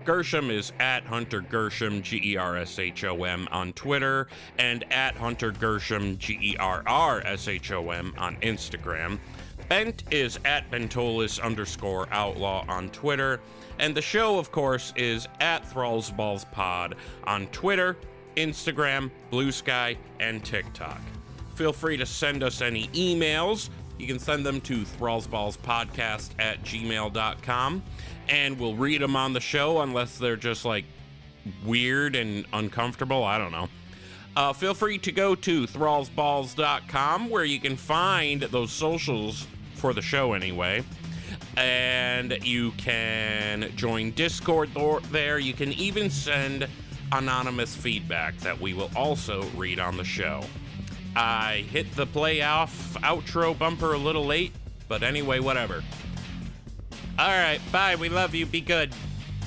Gershom is at Hunter Gershom, Gershom on Twitter, and at Hunter Gershom, Gerrshom on Instagram. Bent is at Bentolas _outlaw on Twitter. And the show, of course, is at thrallsballspodcast on Twitter, Instagram, Blue Sky, and TikTok. Feel free to send us any emails. You can send them to thrallsballspodcast@gmail.com, and we'll read them on the show unless they're just like weird and uncomfortable. I don't know. Feel free to go to thrallsballs.com, where you can find those socials for the show anyway. And you can join Discord there. You can even send anonymous feedback that we will also read on the show. I hit the playoff outro bumper a little late. But anyway, whatever. All right, bye. We love you. Be good.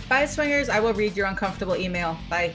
Bye, swingers. I will read your uncomfortable email. Bye.